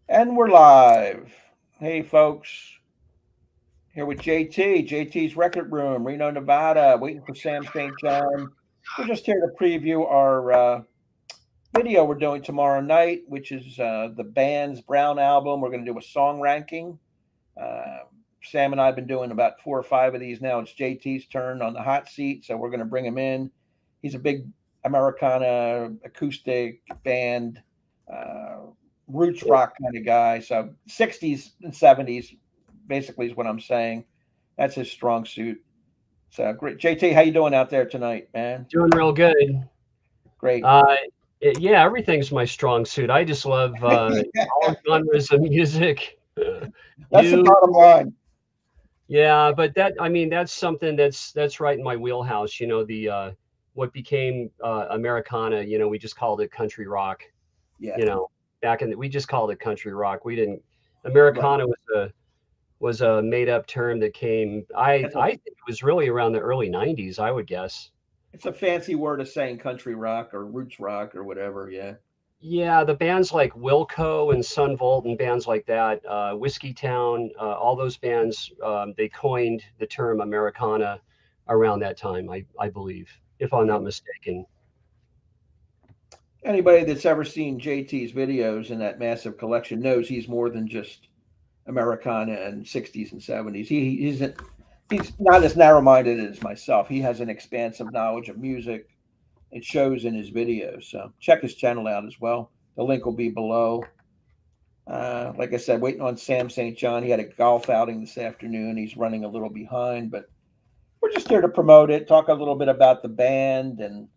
And we're live. Hey, folks. Here with JT, JT's Record Room, Reno, Nevada, waiting for Sam St. John. We're just here to preview our video we're doing tomorrow night, which is the band's Brown album. We're going to do a song ranking. Uh, Sam and I have been doing about 4 or 5 of these now. It's JT's turn on the hot seat, so we're going to bring him in. He's a big Americana acoustic band, uh, roots rock kind of guy. So 60s and 70s basically is what I'm saying. That's his strong suit. So great. JT, how you doing out there tonight, man? Doing real good. Great. Uh, yeah, everything's my strong suit. I just love all genres of music. That's the New, bottom line. yeah, but that's something that's right in my wheelhouse. The what became Americana. We just called it country rock. Yeah. You know, we just called it country rock. We didn't. Right. Americana was a made up term that came. I think it was really around the early '90s. I would guess. It's a fancy word of saying country rock or roots rock or whatever. Yeah. Yeah, the bands like Wilco and Sun Volt and bands like that, Whiskey Town, all those bands, they coined the term Americana around that time, I believe, if I'm Yeah. not mistaken. Anybody that's ever seen JT's videos in that massive collection knows he's more than just Americana and 60s and 70s. He's not as narrow-minded as myself. He has an expansive knowledge of music. It shows in his videos. So check his channel out as well. The link will be below. Like I said, waiting on Sam St. John. He had a golf outing this afternoon. He's running a little behind, but we're just here to promote it, talk a little bit about the band and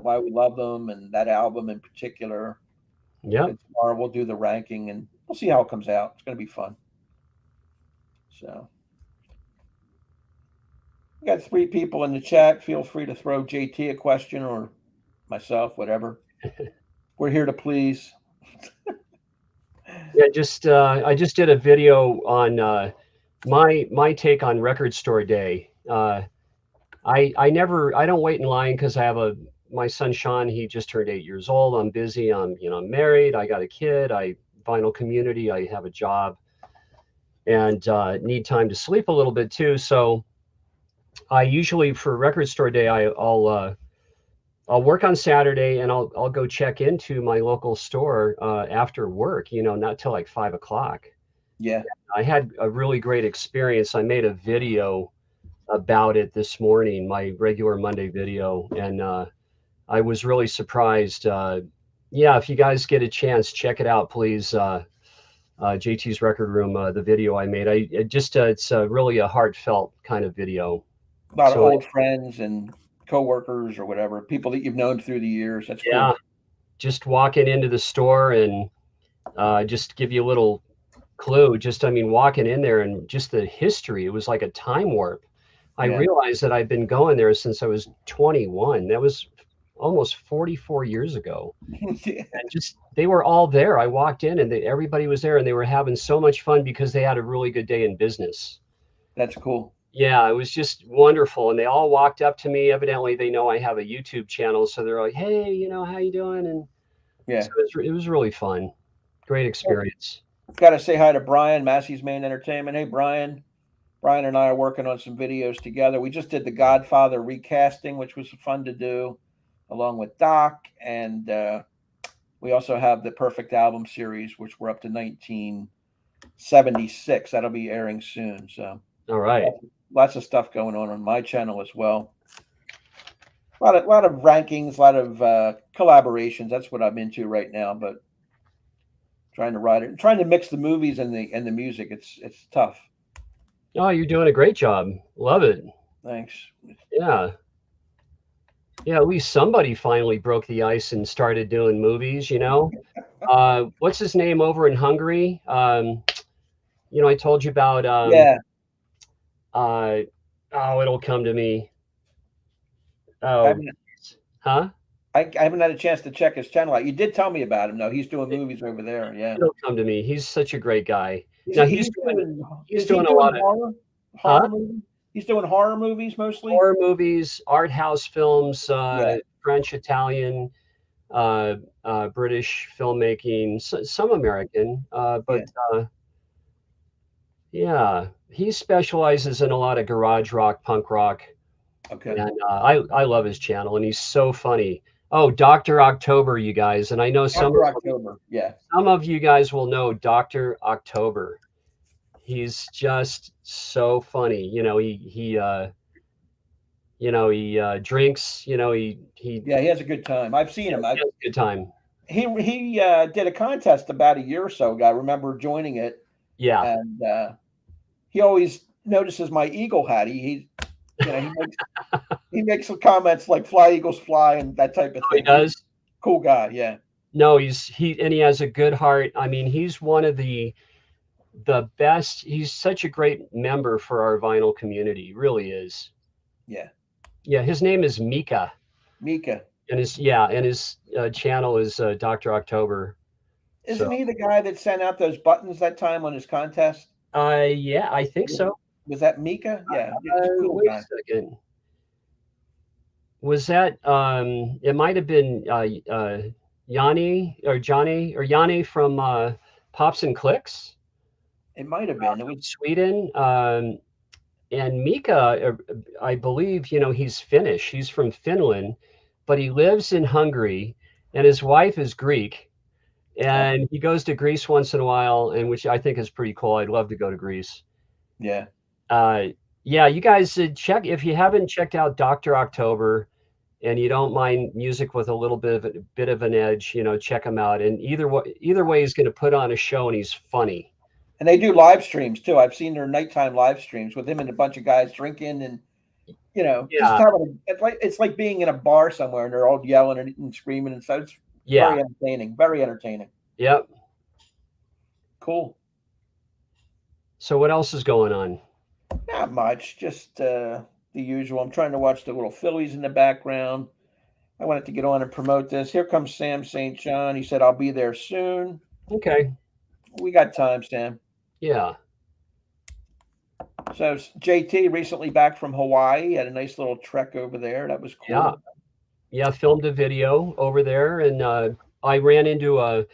why we love them and that album in particular. Yep. And tomorrow we'll do the ranking and we'll see how it comes out. It's going to be fun. So we got 3 people in the chat. Feel free to throw JT a question or myself, whatever. We're here to please. Yeah, I just did a video on my take on Record Store Day. I don't wait in line because my son Sean, he just turned 8 years old. I'm busy. I'm married. I got a kid. Vinyl community. I have a job and need time to sleep a little bit too. So I usually for Record Store Day, I'll work on Saturday and I'll go check into my local store after work. Not till like 5 o'clock. Yeah. I had a really great experience. I made a video about it this morning, my regular Monday video, and I was really surprised. Yeah, if you guys get a chance, check it out, please. JT's Record Room, the video I made. It's really a heartfelt kind of video. A lot of So old friends and coworkers or whatever, people that you've known through the years. That's yeah, cool. just walking into the store and just give you a little clue. Walking in there and just the history. It was like a time warp. I Yeah. realized that I've been going there since I was 21. That was almost 44 years ago. And just they were all there. I walked in and everybody was there and they were having so much fun because they had a really good day in business. That's cool. Yeah, it was just wonderful. And they all walked up to me. Evidently, they know I have a YouTube channel, so they're like, "Hey, how you doing?" And Yeah. so it was really fun. Great experience. Got to say hi to Brian, Massey's Main Entertainment. Hey, Brian. Brian and I are working on some videos together. We just did the Godfather recasting, which was fun to do, along with Doc. And we also have the Perfect Album series, which we're up to 1976. That'll be airing soon. So All right. lots of stuff going on my channel as well. A lot of rankings, a lot of collaborations. That's what I'm into right now. But trying to write it, trying to mix the movies and the music. It's tough. Oh, you're doing a great job. Love it. Thanks. Yeah. Yeah, at least somebody finally broke the ice and started doing movies. What's his name over in Hungary? I told you about Yeah, uh oh, it'll come to me. I Oh, haven't, huh? I haven't had a chance to check his channel out. You did tell me about him, though. He's doing movies over there. Yeah. It'll come to me. He's such a great guy. Is Now he, he's he's doing doing? he's Is he doing a doing lot of horror huh? movies? He's doing horror movies mostly. Horror movies, art house films, Yeah. French, Italian. British filmmaking, some American, but Yeah. yeah, he specializes in a lot of garage rock, punk rock, Okay. and I love his channel, and he's so funny. Oh, Doctor October, you guys, and I know After October. Yeah. some of you guys will know Doctor October. He's just so funny. He drinks. Yeah. He has a good time. I've seen him. He has a good time. He did a contest about a year or so ago. I remember joining it, Yeah. and he always notices my eagle hat. He makes some comments like "Fly Eagles Fly" and that type of Oh, he thing. He's does. a cool guy. Yeah. No, he has a good heart. I mean, he's one of the best. He's such a great member for our vinyl community. He really is. Yeah. Yeah, his name is Mika, Mika. and his channel is Doctor October. So, Isn't he the guy that sent out those buttons that time on his contest? yeah, I think Was, so. was that Mika? Yeah. He's a cool Wait guy. a second. Was that it might have been Yanni from Pops and Clicks It might have been. It from was. Sweden. And Mika, I believe, he's Finnish. He's from Finland, but he lives in Hungary, and his wife is Greek. Oh, And he goes to Greece once in a while, and which I think is pretty cool. I'd love to go to Greece. yeah. Uh, yeah, you guys should check if you haven't checked out Doctor October, and you don't mind music with a little bit of an edge. Check him out. And either way, he's going to put on a show, and he's funny. And they do live streams too. I've seen their nighttime live streams with him and a bunch of guys drinking and just Yeah, having it's like being in a bar somewhere and they're all yelling and screaming and stuff. It's yeah, very entertaining. Very entertaining. yep. Cool. So what else is going on? Not much. Just the usual. I'm trying to watch the little Phillies in the background. I wanted to get on and promote this. Here comes Sam St. John. He said I'll be there soon. Okay, We got time, Sam. yeah. So JT recently back from Hawaii. Had a nice little trek over there. That was Yeah, cool. yeah, filmed a video over there, and I ran into a.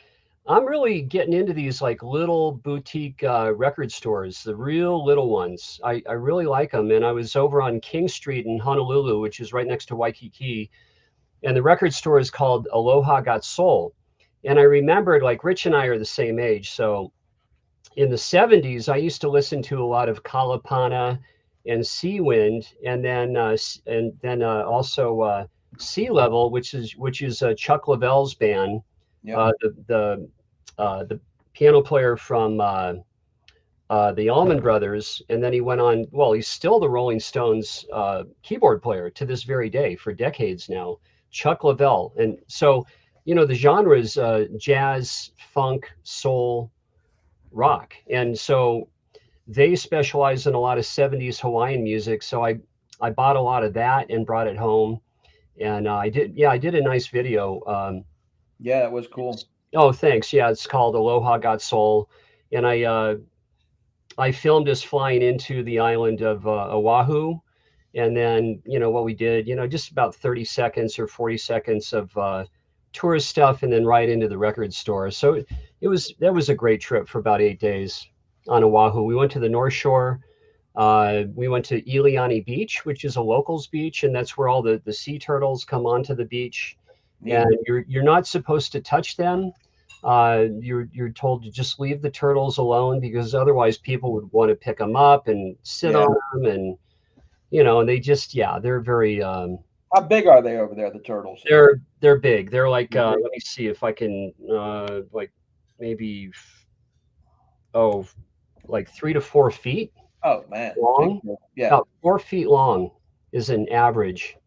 I'm really getting into these like little boutique record stores, the real little ones. I really like them, and I was over on King Street in Honolulu, which is right next to Waikiki, and the record store is called Aloha Got Soul, and I remembered like Rich and I are the same age, so in the 70s, I used to listen to a lot of Kalapana and Seawind, and then also Sea Level, which is Chuck Leavell's band, Yep. the piano player from the Allman Brothers, and then he went on. Well, he's still the Rolling Stones keyboard player to this very day for decades now. Chuck Leavell, and so the genre is jazz, funk, soul, rock. And so they specialize in a lot of 70s Hawaiian music. So I bought a lot of that and brought it home. And I did a nice video. Yeah, that was cool. Oh, thanks. Yeah, it's called Aloha Got Soul. And I filmed us flying into the island of Oahu. And then, what we did, just about 30 seconds or 40 seconds of tourist stuff and then right into the record store. So that was a great trip for about 8 days on Oahu. We went to the North Shore. We went to Iliani Beach, which is a locals beach, and that's where all the sea turtles come onto the beach. Neat. And you're not supposed to touch them. You're told to just leave the turtles alone because otherwise people would want to pick them up and sit Yeah. on them, and and they're very How big are they over there, the turtles? they're big. They're like They're big. let me see if I can like maybe like 3 to 4 feet Oh man. long. Yeah. About 4 feet long is an average.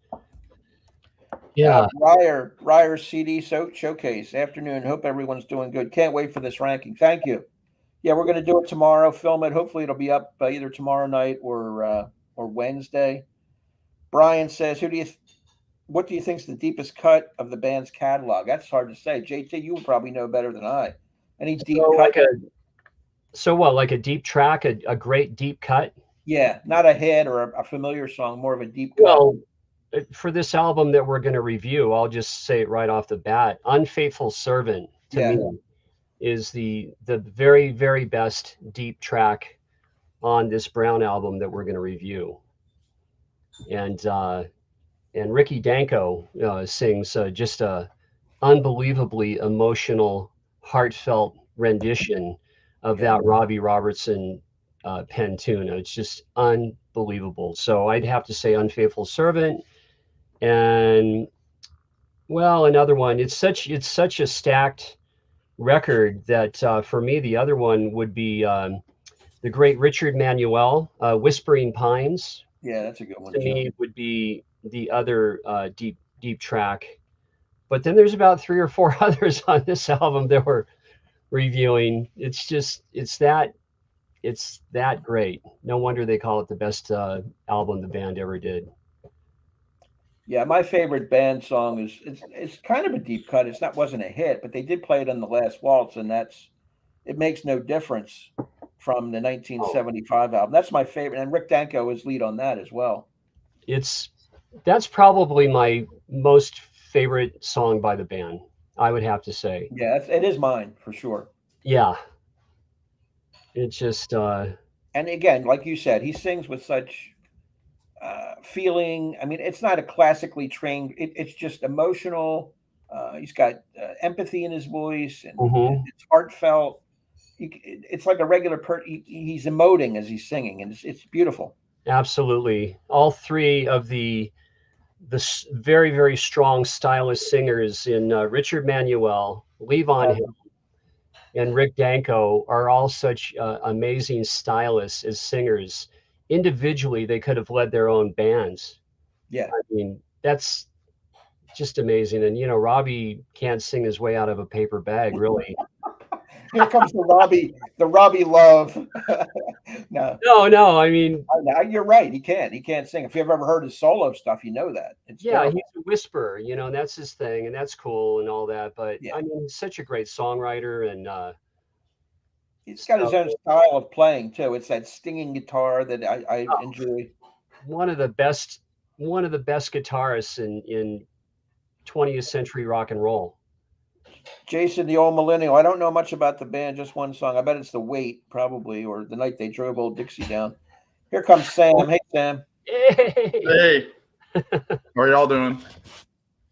Yeah. Ryer CD Showcase afternoon. Hope everyone's doing good. Can't wait for this ranking. Thank you. Yeah, we're going to do it tomorrow. Film it. Hopefully, it'll be up either tomorrow night or Wednesday. Brian says, what do you think is the deepest cut of the band's catalog? That's hard to say. JT, you would probably know better than I. Any deep cut? Like a deep track, a great deep cut? Yeah, not a hit or a familiar song, more of a deep cut. Well, for this album that we're going to review, I'll just say it right off the bat. Unfaithful Servant to Yeah. me is the very, very best deep track on this Brown album that we're going to review. And Ricky Danko sings just a unbelievably emotional, heartfelt rendition of that Robbie Robertson pen tune. It's just unbelievable. So I'd have to say Unfaithful Servant. And well, another one. It's such a stacked record that for me the other one would be the great Richard Manuel, Whispering Pines. Yeah, that's a good one To too. me would be the other deep track. But then there's about three or four others on this album that we're reviewing. It's that great. No wonder they call it the best album the band ever did. Yeah, my favorite band song is it's kind of a deep cut. It's not wasn't a hit, but they did play it on the last waltz, and that's it makes no difference from the Oh, 1975 album. That's my favorite, and Rick Danko is lead on that as well. it's that's probably my most favorite song by the band. I would have to say. Yeah, it is mine for sure. Yeah, it's just And again, like you said, he sings with such feeling. I mean, it's not a classically trained. It's just emotional. He's got empathy in his voice, and mhm, it's heartfelt. It's like a regular he's emoting as he's singing, and it's beautiful. absolutely. All three of very, very strong stylish singers in Richard Manuel, Levon Hill, and Rick Danko are all such amazing stylists as singers. Individually, they could have led their own bands. Yeah. I mean, that's just amazing. And Robbie can't sing his way out of a paper bag, really. Here comes the Robbie love. No, No, no. I mean, you're right. He can't sing. If you've ever heard his solo stuff, you know that it's yeah, he's terrible. a whisperer, and that's his thing, and that's cool and all that. But Yeah, I mean, he's such a great songwriter, and he's got his so own style of playing too. It's that stinging guitar that I oh, enjoy. one of the best, one of the best guitarists in 20th century rock and roll. Jason, the old millennial. I don't know much about the band, just one song. I bet it's The Wait, probably, or The Night They Drove Old Dixie Down. Here comes Sam. Hey, Sam. Hey, Hey, how are y'all doing?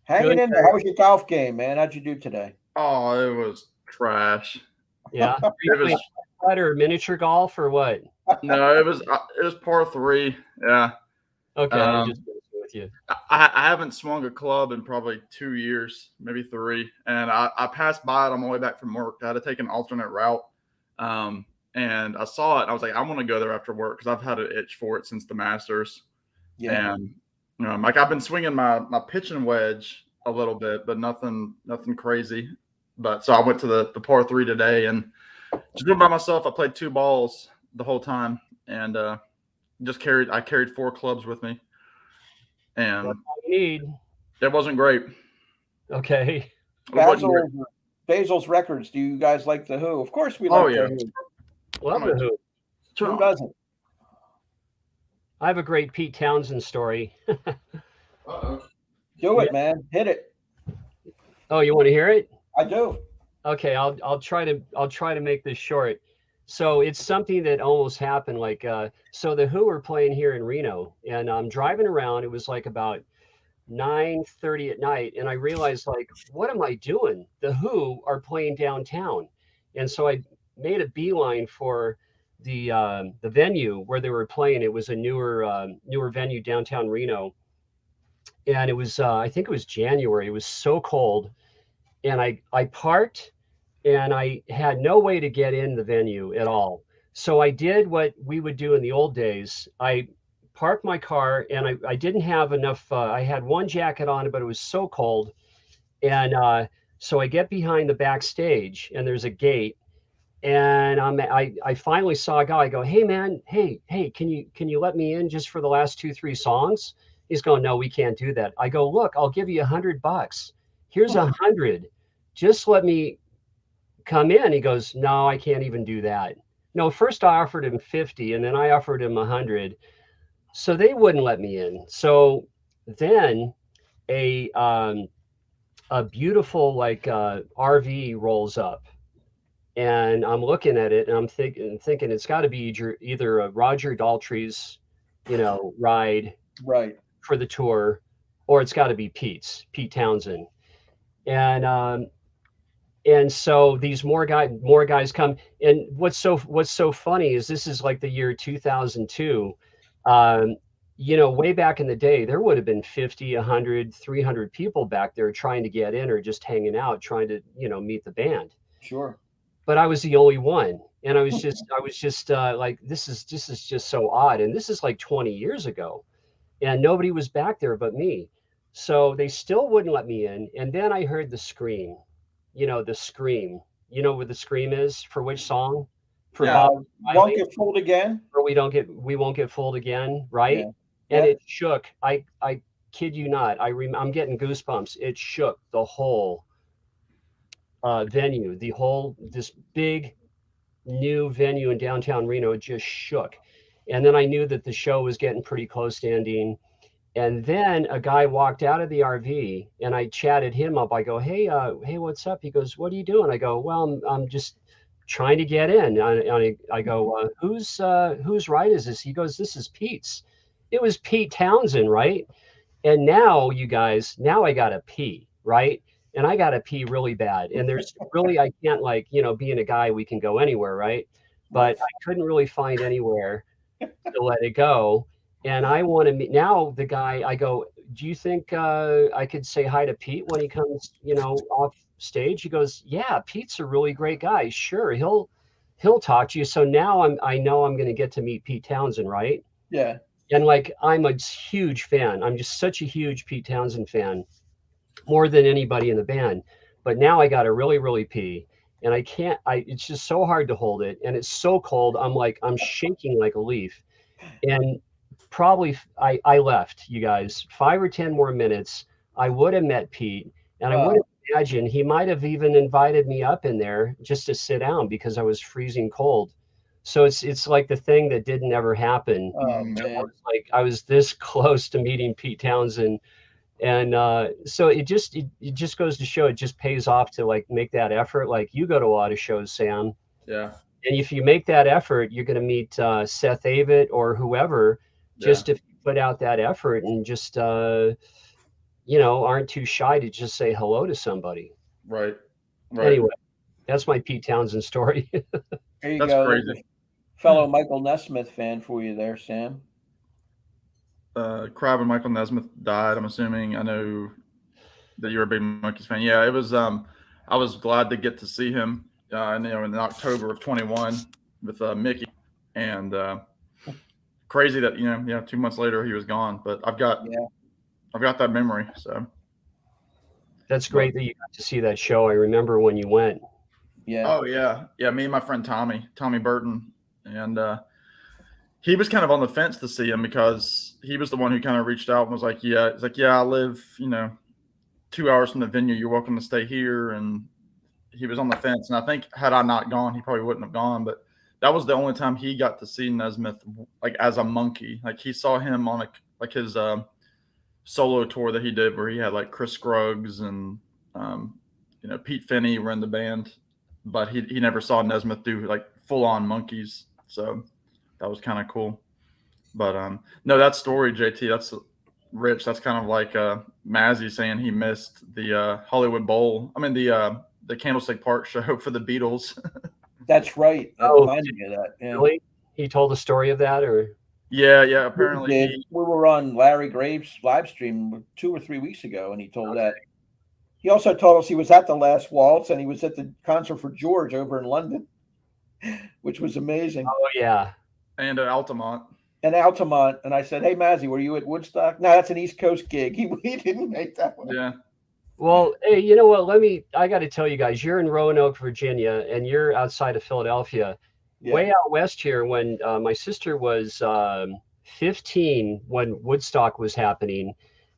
Hanging good. in there. How was your golf game, man? How'd you do today? Oh, it was trash. Yeah, are you It playing was putt or miniature golf or what? no, it was par three. Yeah. Okay, I'm just Um, messing with you. I haven't swung a club in probably 2 years, maybe three, and I passed by it on my way back from work. I had to take an alternate route, and I saw it. And I was like, I want to go there after work because I've had an itch for it since the Masters, Yeah. and like I've been swinging my pitching wedge a little bit, but nothing crazy. But so I went to the par three today and just went by myself. I played two balls the whole time, and I carried four clubs with me, and What do you need? it wasn't great. Okay. It wasn't great. Basil's Records. Do you guys like the Who? Of course, we Oh like yeah. the Who. Love I'm the a- Who. Who doesn't? I have a great Pete Townsend story. Uh-oh. Do it, Yeah. man. Hit it. Oh, you want to hear it? I do. Okay, I'll try to make this short. So it's something that almost happened. Like so the Who were playing here in Reno, and I'm driving around. It was like about 9:30 at night, and I realized, like, what am I doing? The Who are playing downtown, and so I made a beeline for the venue where they were playing. It was a newer venue downtown Reno, and it was I think it was January. It was so cold, and I parked, and I had no way to get in the venue at all. So I did what we would do in the old days. I parked my car, and I didn't have enough. I had one jacket on, but it was so cold. And so I get behind the backstage, and there's a gate. And I finally saw a guy. I go, hey man, hey, can you let me in just for the last two, three songs? He's going, no, we can't do that. I go, look, I'll give you $100. Here's 100. Just let me come in. He goes, no, I can't even do that. No, first I offered him 50, and then I offered him 100. So they wouldn't let me in. So then a beautiful like RV rolls up, and I'm looking at it and I'm thinking it's got to be either a Roger Daltrey's, ride Right. for the tour, or it's got to be Pete Townsend. And so these more guys come. And what's so funny is this is like the year 2002. Way back in the day, there would have been 50, 100, 300 people back there trying to get in or just hanging out, trying to, meet the band. Sure. But I was the only one. And I was just like, this is just so odd. And this is like 20 years ago, and nobody was back there but me. So they still wouldn't let me in. And then I heard the scream, the scream. You know what the scream is for which song? For Bob Won't Get Fooled Again. Or we won't get fooled again, right? Yeah. And it shook. I kid you not. I'm getting goosebumps. It shook the whole venue. This big new venue in downtown Reno, it just shook. And then I knew that the show was getting pretty close to ending. And then a guy walked out of the RV, and I chatted him up. I go, hey, what's up? He goes, what are you doing? I go, well, I'm just trying to get in. I go, whose ride is this? He goes, this is Pete's. It was Pete Townsend, right? And now, you guys, I gotta pee, right? And I gotta pee really bad. And there's really, I can't being a guy, we can go anywhere, right? But I couldn't really find anywhere to let it go. And I want to meet now the guy. I go, do you think I could say hi to Pete when he comes, off stage? He goes, yeah, Pete's a really great guy. Sure, he'll talk to you. So now I know I'm going to get to meet Pete Townsend, right? Yeah. And like, I'm a huge fan. I'm just such a huge Pete Townsend fan, more than anybody in the band. But now I got to really, really pee. And I can't, it's just so hard to hold it. And it's so cold. I'm shaking like a leaf. And probably I left, you guys, 5 or 10 more minutes. I would have met Pete, and I would imagine he might have even invited me up in there just to sit down because I was freezing cold. So it's like the thing that didn't ever happen. Oh man. I was this close to meeting Pete Townsend. And so it just goes to show it just pays off to like make that effort. Like you go to a lot of shows, Sam. Yeah. And if you make that effort, you're going to meet Seth Avett or whoever, just if you put out that effort and just, aren't too shy to just say hello to somebody. Right. Anyway, that's my Pete Townsend story. There you That's go. crazy. Fellow Michael Nesmith fan for you there, Sam. Crab and Michael Nesmith died. I'm assuming. I know that you're a big Monkees fan. Yeah, it was. I was glad to get to see him. In October of 21 with Mickey, and crazy that 2 months later he was gone. But I've got that memory. So that's great that you got to see that show. I remember when you went. Yeah. Oh yeah. Me and my friend Tommy Burton, and he was kind of on the fence to see him because he was the one who kind of reached out and was like, yeah, it's like, yeah, I live 2 hours from the venue. You're welcome to stay here. And he was on the fence. And I think had I not gone, he probably wouldn't have gone. But that was the only time he got to see Nesmith like as a Monkee. Like he saw him on his solo tour that he did where he had like Chris Scruggs and Pete Finney were in the band, but he never saw Nesmith do like full on Monkees. So that was kind of cool. But no, that story, JT, that's rich. That's kind of like Mazzy saying he missed the Hollywood Bowl. I mean the Candlestick Park show for the Beatles. That's right. That reminded me of that. Yeah. Really? He told a story of that, or? Yeah. Apparently, we were on Larry Graves' live stream 2 or 3 weeks ago, and he told that. He also told us he was at the Last Waltz, and he was at the concert for George over in London, which was amazing. Oh yeah. And at Altamont. And Altamont, and I said, "Hey Mazzy, were you at Woodstock?" No, that's an East Coast gig. He didn't make that one. Yeah. Well, hey, you know what? I got to tell you guys, you're in Roanoke, Virginia, and you're outside of Philadelphia. Yeah. Way out west here, when my sister was 15 when Woodstock was happening,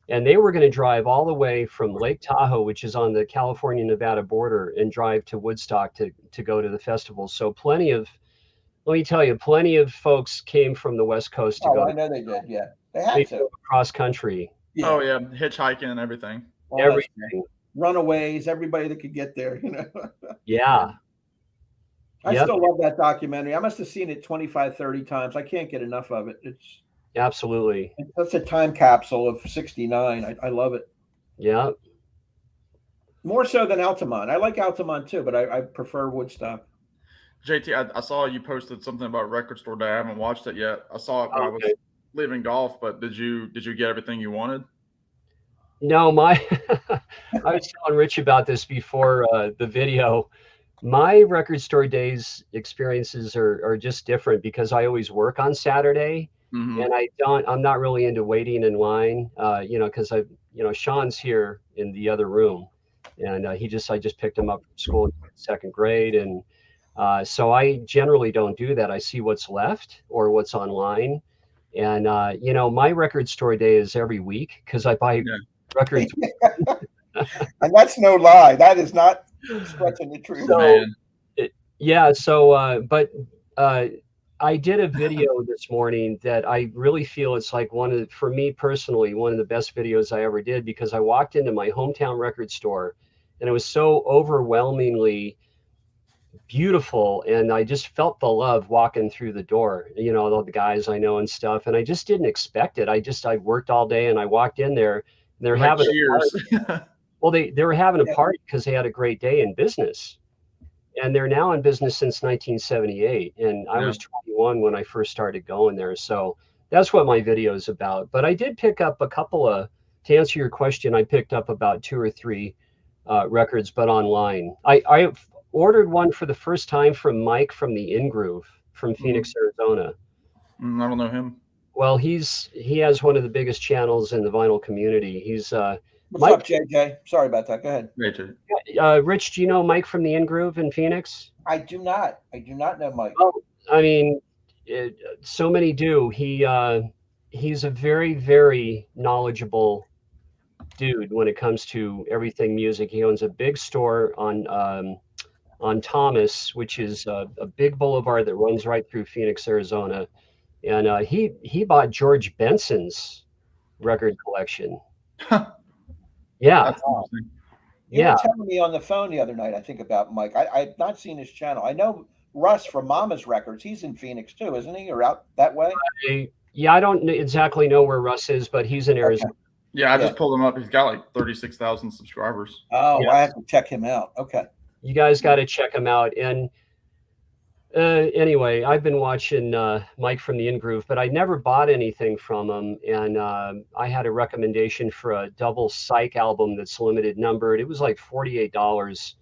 and they were going to drive all the way from Lake Tahoe, which is on the California-Nevada border, and drive to Woodstock to go to the festival. So plenty of folks came from the West Coast to go. I know they did, yeah. They had to. Cross country. Yeah, Oh yeah, hitchhiking and everything. all that stuff. Everything. Runaways, everybody that could get there. Yeah. I Yep. still love that documentary. I must have seen it 25, 30 times. I can't get enough of it. Absolutely. It's a time capsule of '69. I love it. Yeah. More so than Altamont. I like Altamont too, but I prefer Woodstock. JT, I saw you posted something about Record Store Day. I haven't watched it yet. I saw it when I was leaving golf, but did you get everything you wanted? No, I was telling Rich about this before the video. My Record Store Days experiences are just different because I always work on Saturday, and I'm not really into waiting in line, because Sean's here in the other room, and I just picked him up from school in second grade, and so I generally don't do that. I see what's left or what's online, and my Record Store Day is every week because I buy records. And that's no lie. That is not stretching the truth. But I did a video this morning that I really feel it's like for me personally, one of the best videos I ever did, because I walked into my hometown record store and it was so overwhelmingly beautiful, and I just felt the love walking through the door, all the guys I know and stuff, and I just didn't expect it. I worked all day and I walked in there and they're having cheers. Well, they were having a party because they had a great day in business. And they're now in business since 1978. And I was 21 when I first started going there. So that's what my video is about. But I did pick up to answer your question, I picked up about 2 or 3 records, but online. I ordered one for the first time from Mike from the In Groove from Phoenix, Arizona. I don't know him. Well, he has one of the biggest channels in the vinyl community. He's What's up, JJ? Sorry about that. Go ahead. Rich, do you know Mike from the In Groove in Phoenix? I do not. I do not know Mike. Oh, I mean, so many do. He's a very, very knowledgeable dude when it comes to everything music. He owns a big store on Thomas, which is a big boulevard that runs right through Phoenix, Arizona. And he bought George Benson's record collection. Yeah. You were telling me on the phone the other night, I think, about Mike. I've not seen his channel. I know Russ from Mama's Records. He's in Phoenix too, isn't he? Or out that way? I don't exactly know where Russ is, but he's in Arizona. Okay. Yeah, I just pulled him up. He's got like 36,000 subscribers. Oh, I have to check him out. Okay. You guys got to check him out. And anyway, I've been watching Mike from the In Groove, but I never bought anything from him. And I had a recommendation for a double Psych album that's limited numbered. It was like $48.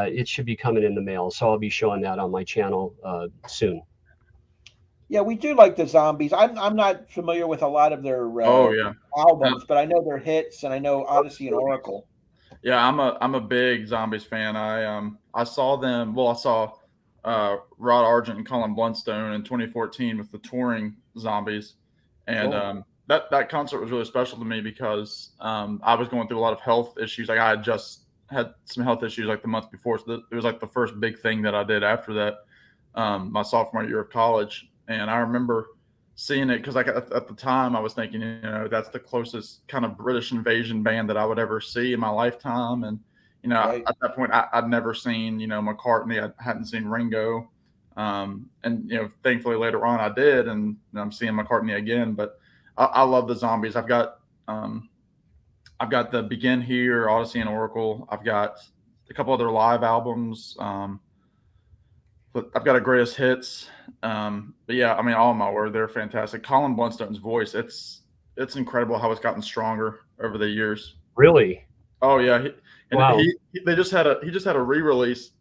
It should be coming in the mail, so I'll be showing that on my channel soon. Yeah, we do like the Zombies. I'm not familiar with a lot of their albums, but I know their hits, and I know Odyssey and Oracle. Yeah, I'm a big Zombies fan. I saw them. Well, I saw Rod Argent and Colin Blunstone in 2014 with the touring Zombies, and that concert was really special to me because I was going through a lot of health issues. Like I had just had some health issues like the month before, so it was like the first big thing that I did after that, my sophomore year of college. And I remember seeing it because like at the time I was thinking, that's the closest kind of British invasion band that I would ever see in my lifetime. And at that point, I'd never seen, McCartney. I hadn't seen Ringo. And, thankfully later on I did. And I'm seeing McCartney again. But I love the Zombies. I've got the Begin Here, Odyssey and Oracle. I've got a couple other live albums. But I've got a greatest hits. But yeah, I mean, all of my word, they're fantastic. Colin Blunstone's voice, it's incredible how it's gotten stronger over the years. Really? Oh yeah. Wow. He just had a re-release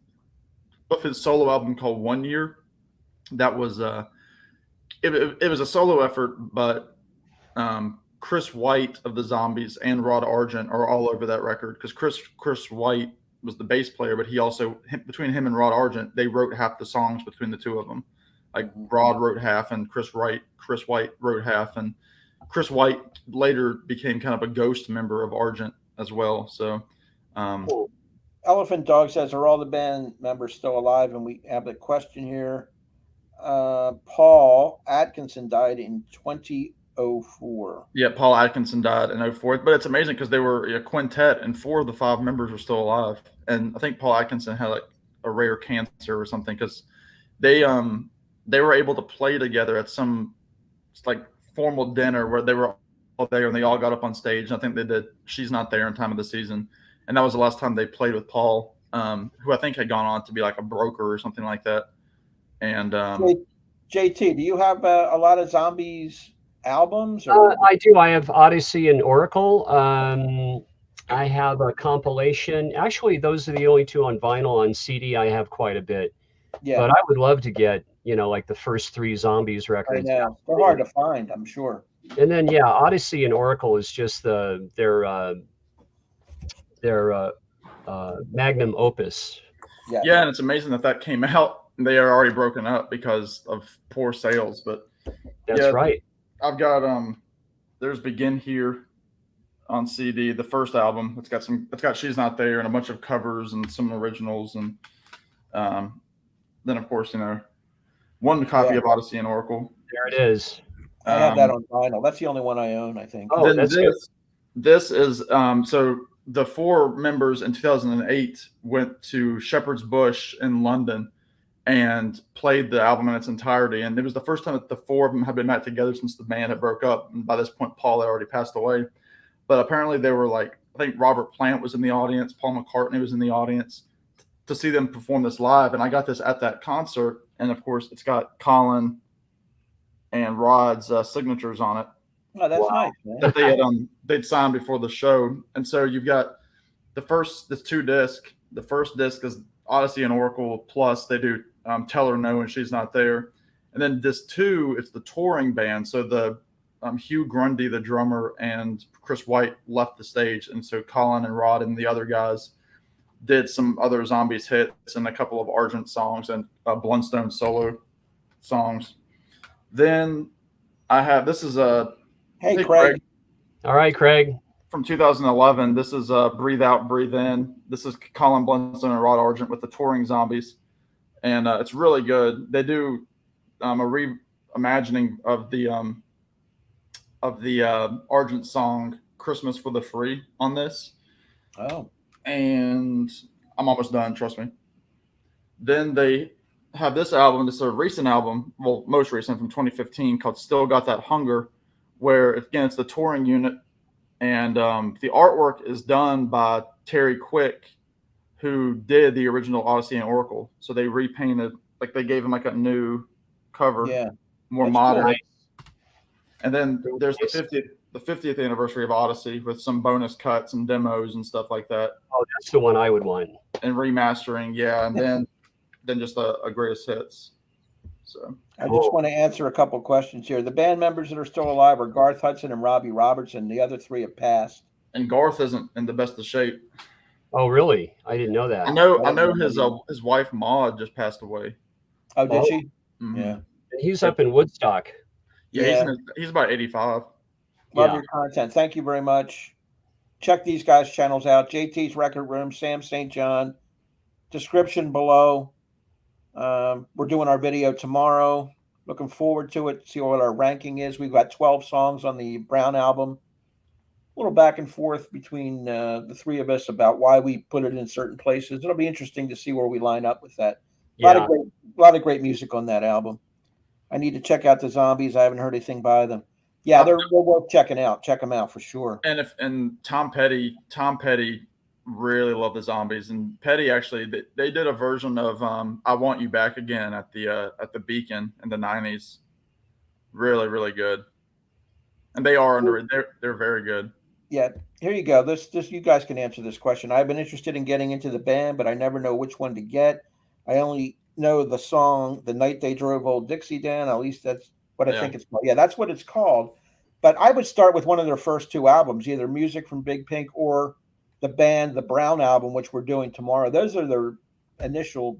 of his solo album called 1 Year. That was it was a solo effort, but Chris White of the Zombies and Rod Argent are all over that record because Chris White was the bass player, but he also, between him and Rod Argent, they wrote half the songs between the two of them. Like Rod wrote half and Chris White wrote half, and Chris White later became kind of a ghost member of Argent as well. So cool. Elephant Dog says, are all the band members still alive? And we have a question here. Paul Atkinson died in 2002 04. Yeah, Paul Atkinson died in 04. But it's amazing because they were a quintet and 4 of the 5 members are still alive. And I think Paul Atkinson had like a rare cancer or something because they were able to play together at some like formal dinner where they were all there and they all got up on stage. And I think they did She's Not There in Time of the Season. And that was the last time they played with Paul, who I think had gone on to be like a broker or something like that. And JT, do you have a lot of Zombies albums? Or? I do. I have Odyssey and Oracle. I have a compilation. Actually, those are the only 2 on vinyl. On CD, I have quite a bit. Yeah. But I would love to get, like the first 3 Zombies records. I know. They're hard to find, I'm sure. And then, yeah, Odyssey and Oracle is just their magnum opus. Yeah, and it's amazing that came out. They are already broken up because of poor sales. But that's right. I've got there's Begin Here on CD, the first album. It's got She's Not There and a bunch of covers and some originals, and then of course one copy of Odyssey and Oracle. There it is. I have that on vinyl. That's the only one I own, I think. Oh, that's good. This is so the 4 members in 2008 went to Shepherd's Bush in London and played the album in its entirety. And it was the first time that the 4 of them had been back together since the band had broke up. And by this point, Paul had already passed away. But apparently they were like, I think Robert Plant was in the audience. Paul McCartney was in the audience to see them perform this live. And I got this at that concert. And of course, it's got Colin and Rod's signatures on it. Oh, that's nice, man. That they had they'd signed before the show. And so you've got this 2 disc. The first disc is Odyssey and Oracle plus they do Tell Her No and She's Not There. And then disc 2, it's the touring band. So the Hugh Grundy, the drummer, and Chris White left the stage. And so Colin and Rod and the other guys did some other Zombies hits and a couple of Argent songs and Blundstone solo songs. Then I have, this is Hey, Craig. All right, Craig. From 2011. This is Breathe Out, Breathe In. This is Colin Blundstone and Rod Argent with the touring Zombies. And it's really good. They do a reimagining of the Argent song Christmas for the Free on this. Oh. And I'm almost done, trust me. Then they have this album. This is a recent album, well, most recent from 2015, called Still Got That Hunger, where, again, it's the touring unit. And the artwork is done by Terry Quick, who did the original Odyssey and Oracle. So they repainted, like they gave him like a new cover, more That's modern. cool. And then there's the 50th anniversary of Odyssey with some bonus cuts and demos and stuff like that. Oh, that's the one I would want. And remastering, and then just a greatest hits. So I just want to answer a couple questions here. The band members that are still alive are Garth Hudson and Robbie Robertson. The other 3 have passed. And Garth isn't in the best of shape. Oh, really? I didn't know that. I know his wife Maud just passed away. Oh, did she? Mm-hmm. Yeah. He's up in Woodstock. Yeah. He's about 85. Love your content. Thank you very much. Check these guys' channels out. JT's Record Room, Sam St. John. Description below. We're doing our video tomorrow. Looking forward to it. See what our ranking is. We've got 12 songs on the Brown album. A little back and forth between the 3 of us about why we put it in certain places. It'll be interesting to see where we line up with that. A lot of great music on that album. I need to check out the Zombies. I haven't heard anything by them. Yeah, they're worth checking out. Check them out for sure. And Tom Petty really loved the Zombies. And Petty actually they did a version of I Want You Back Again at the Beacon in the 90s. Really, really good. And they are they're very good. Yeah, here you go. This you guys can answer this question. I've been interested in getting into the band, but I never know which one to get. I only know the song "The Night They Drove Old Dixie Down." At least that's what I think it's called. Yeah, that's what it's called. But I would start with one of their first 2 albums, either Music from Big Pink or the band, the Brown album, which we're doing tomorrow. Those are their initial,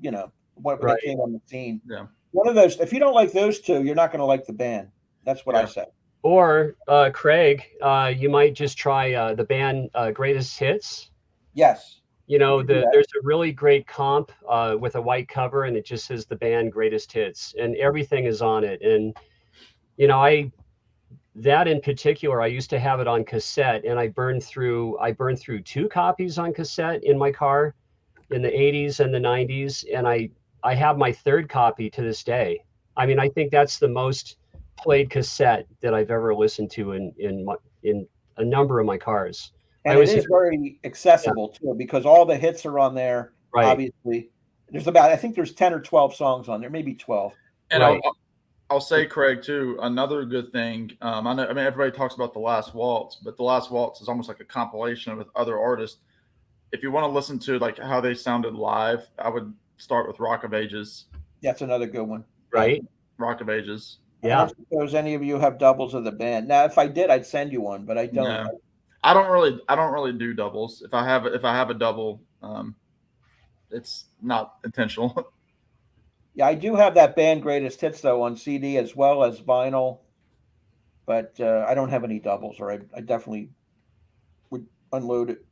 when they came on the scene. Yeah. One of those. If you don't like those 2, you're not going to like the band. That's what I say. Or Craig, you might just try the band Greatest Hits. Yes. There's a really great comp with a white cover, and it just says the band Greatest Hits, and everything is on it. And I that in particular, I used to have it on cassette, and I burned through 2 copies on cassette in my car in the 80s and the 90s, and I have my 3rd copy to this day. I mean, I think that's the most played cassette that I've ever listened to in a number of my cars. And it is very accessible too, because all the hits are on there. Right. Obviously, I think there's 10 or 12 songs on there, maybe 12. And Right. I'll say, Craig, too, another good thing. I mean, everybody talks about The Last Waltz, but The Last Waltz is almost like a compilation with other artists. If you want to listen to like how they sounded live, I would start with Rock of Ages. That's another good one. Right. Rock of Ages. Yeah. I don't suppose any of you have doubles of the band. Now, if I did, I'd send you one, but I don't. No. I don't really do doubles. If I have a double, it's not intentional. Yeah, I do have that band Greatest Hits though on CD as well as vinyl, but I don't have any doubles, or I definitely would unload it.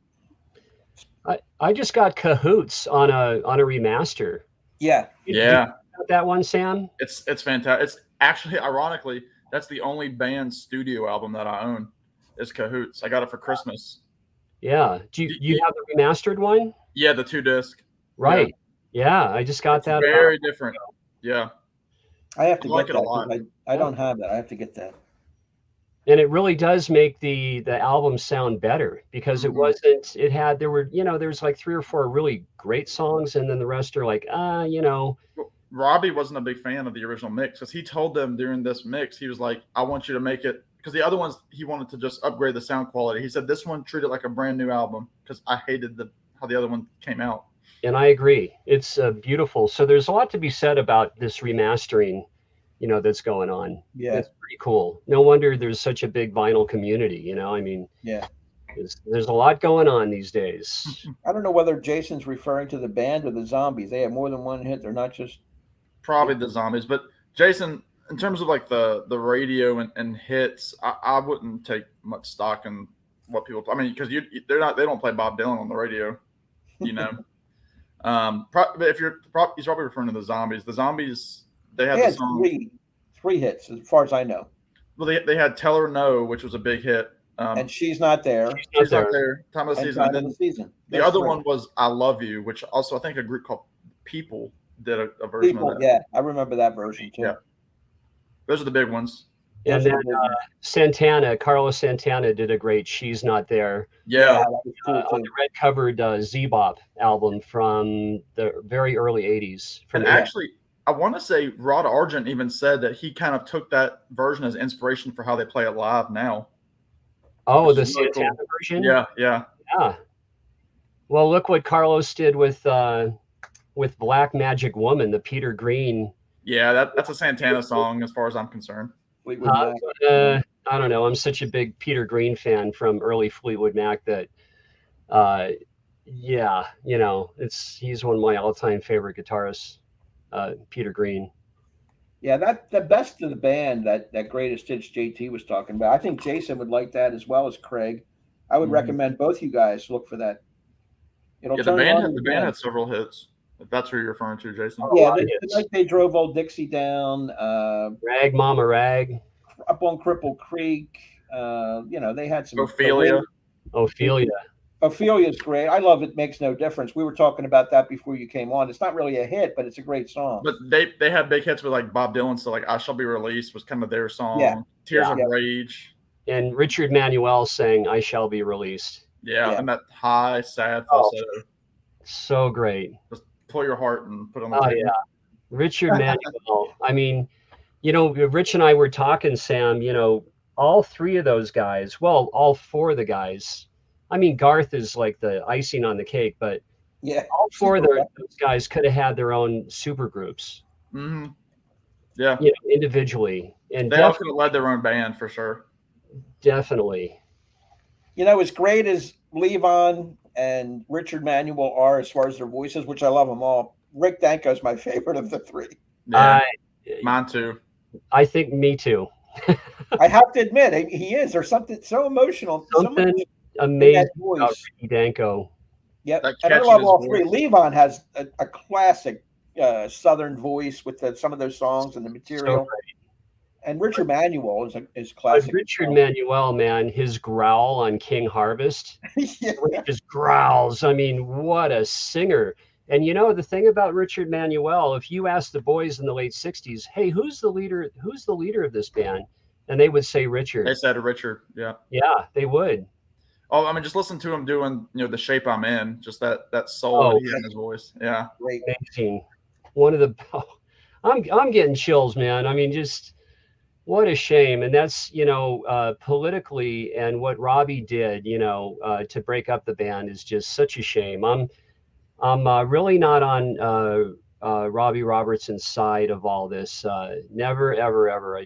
I just got Cahoots on a remaster. Yeah. Yeah. Got that one, Sam? It's fantastic. It's actually, ironically, that's the only band studio album that I own is Cahoots. I got it for Christmas. Yeah. Do you have the remastered one? Yeah, the 2-disc. Right. Yeah, I just got that. Very different. Yeah. I have to like get it a that. lot. I don't have that. I have to get that. And it really does make the album sound better, because it wasn't, there's like 3 or 4 really great songs, and then the rest are like, Robbie wasn't a big fan of the original mix, because he told them during this mix, he was like, I want you to make it, because the other ones, he wanted to just upgrade the sound quality. He said, this one, treat it like a brand new album, because I hated how the other one came out. And I agree. It's beautiful. So there's a lot to be said about this remastering, that's going on. Yeah. It's pretty cool. No wonder there's such a big vinyl community, I mean, yeah. There's a lot going on these days. I don't know whether Jason's referring to the band or the Zombies. They have more than one hit. They're not just... Probably the Zombies. But Jason, in terms of like the radio and hits, I wouldn't take much stock in what people play. I mean, because they don't play Bob Dylan on the radio, But if he's probably referring to the Zombies. The Zombies, they had the song, three hits as far as I know. Well, they had Tell Her No, which was a big hit. And She's Not There. She's Not There. Time of the Season. Time of the Season. The other one was I Love You, which also I think a group called People did a version of that. Yeah, I remember that version too. Yeah. Those are the big ones. And then Carlos Santana did a great She's Not There. Yeah. that was cool on the red-covered Z-Bop album from the very early 80s. And actually, I want to say Rod Argent even said that he kind of took that version as inspiration for how they play it live now. Oh, the Santana version? Yeah. Yeah. Well, look what Carlos did with Black Magic Woman, the Peter Green. Yeah, that's a Santana song as far as I'm concerned. I don't know. I'm such a big Peter Green fan from early Fleetwood Mac that, he's one of my all-time favorite guitarists, Peter Green. Yeah, the best of the band, that Greatest Hits JT was talking about. I think Jason would like that as well as Craig. I would recommend both you guys look for that. The band had several hits. If that's who you're referring to, Jason. Yeah, they drove Old Dixie down. Rag Mama Rag. Up on Cripple Creek. They had some. Ophelia. Ophelia's great. I love It Makes No Difference. We were talking about that before you came on. It's not really a hit, but it's a great song. But they had big hits with like Bob Dylan. So like I Shall Be Released was kind of their song. Yeah. Tears of Rage. And Richard Manuel sang I Shall Be Released. Yeah. And that high, sad falsetto. So great. Just pull your heart and put it on the table. Yeah. Richard Manuel. I mean, Rich and I were talking, Sam, all 3 of those guys, well, all 4 of the guys. I mean, Garth is like the icing on the cake, but all 4 of those guys could have had their own super groups. Mm-hmm. Yeah. Individually. And they all could have led their own band for sure. Definitely. As great as Levon and Richard Manuel are as far as their voices, which I love them all, Rick Danko is my favorite of the 3. Yeah, mine too. I think me too. I have to admit, he is. There's something so emotional. Something amazing about Ricky Danko. Yep, and I love all 3. Levon has a classic Southern voice with some of those songs and the material. And Richard Manuel is classic. Richard Manuel, man, his growl on King Harvest, Yeah. he just growls. I mean, what a singer. And you know, the thing about Richard Manuel, if you ask the boys in the late 60s, hey, who's the leader of this band? And they would say Richard. They said Richard, yeah. Yeah, they would. Oh, I mean, just listen to him doing, The Shape I'm In, just that soul that he had in his voice. Yeah. Great. Amazing. One of the I'm getting chills, man. I mean, just what a shame. And that's, politically, and what Robbie did, to break up the band is just such a shame. I'm really not on Robbie Robertson's side of all this. Never, ever, ever.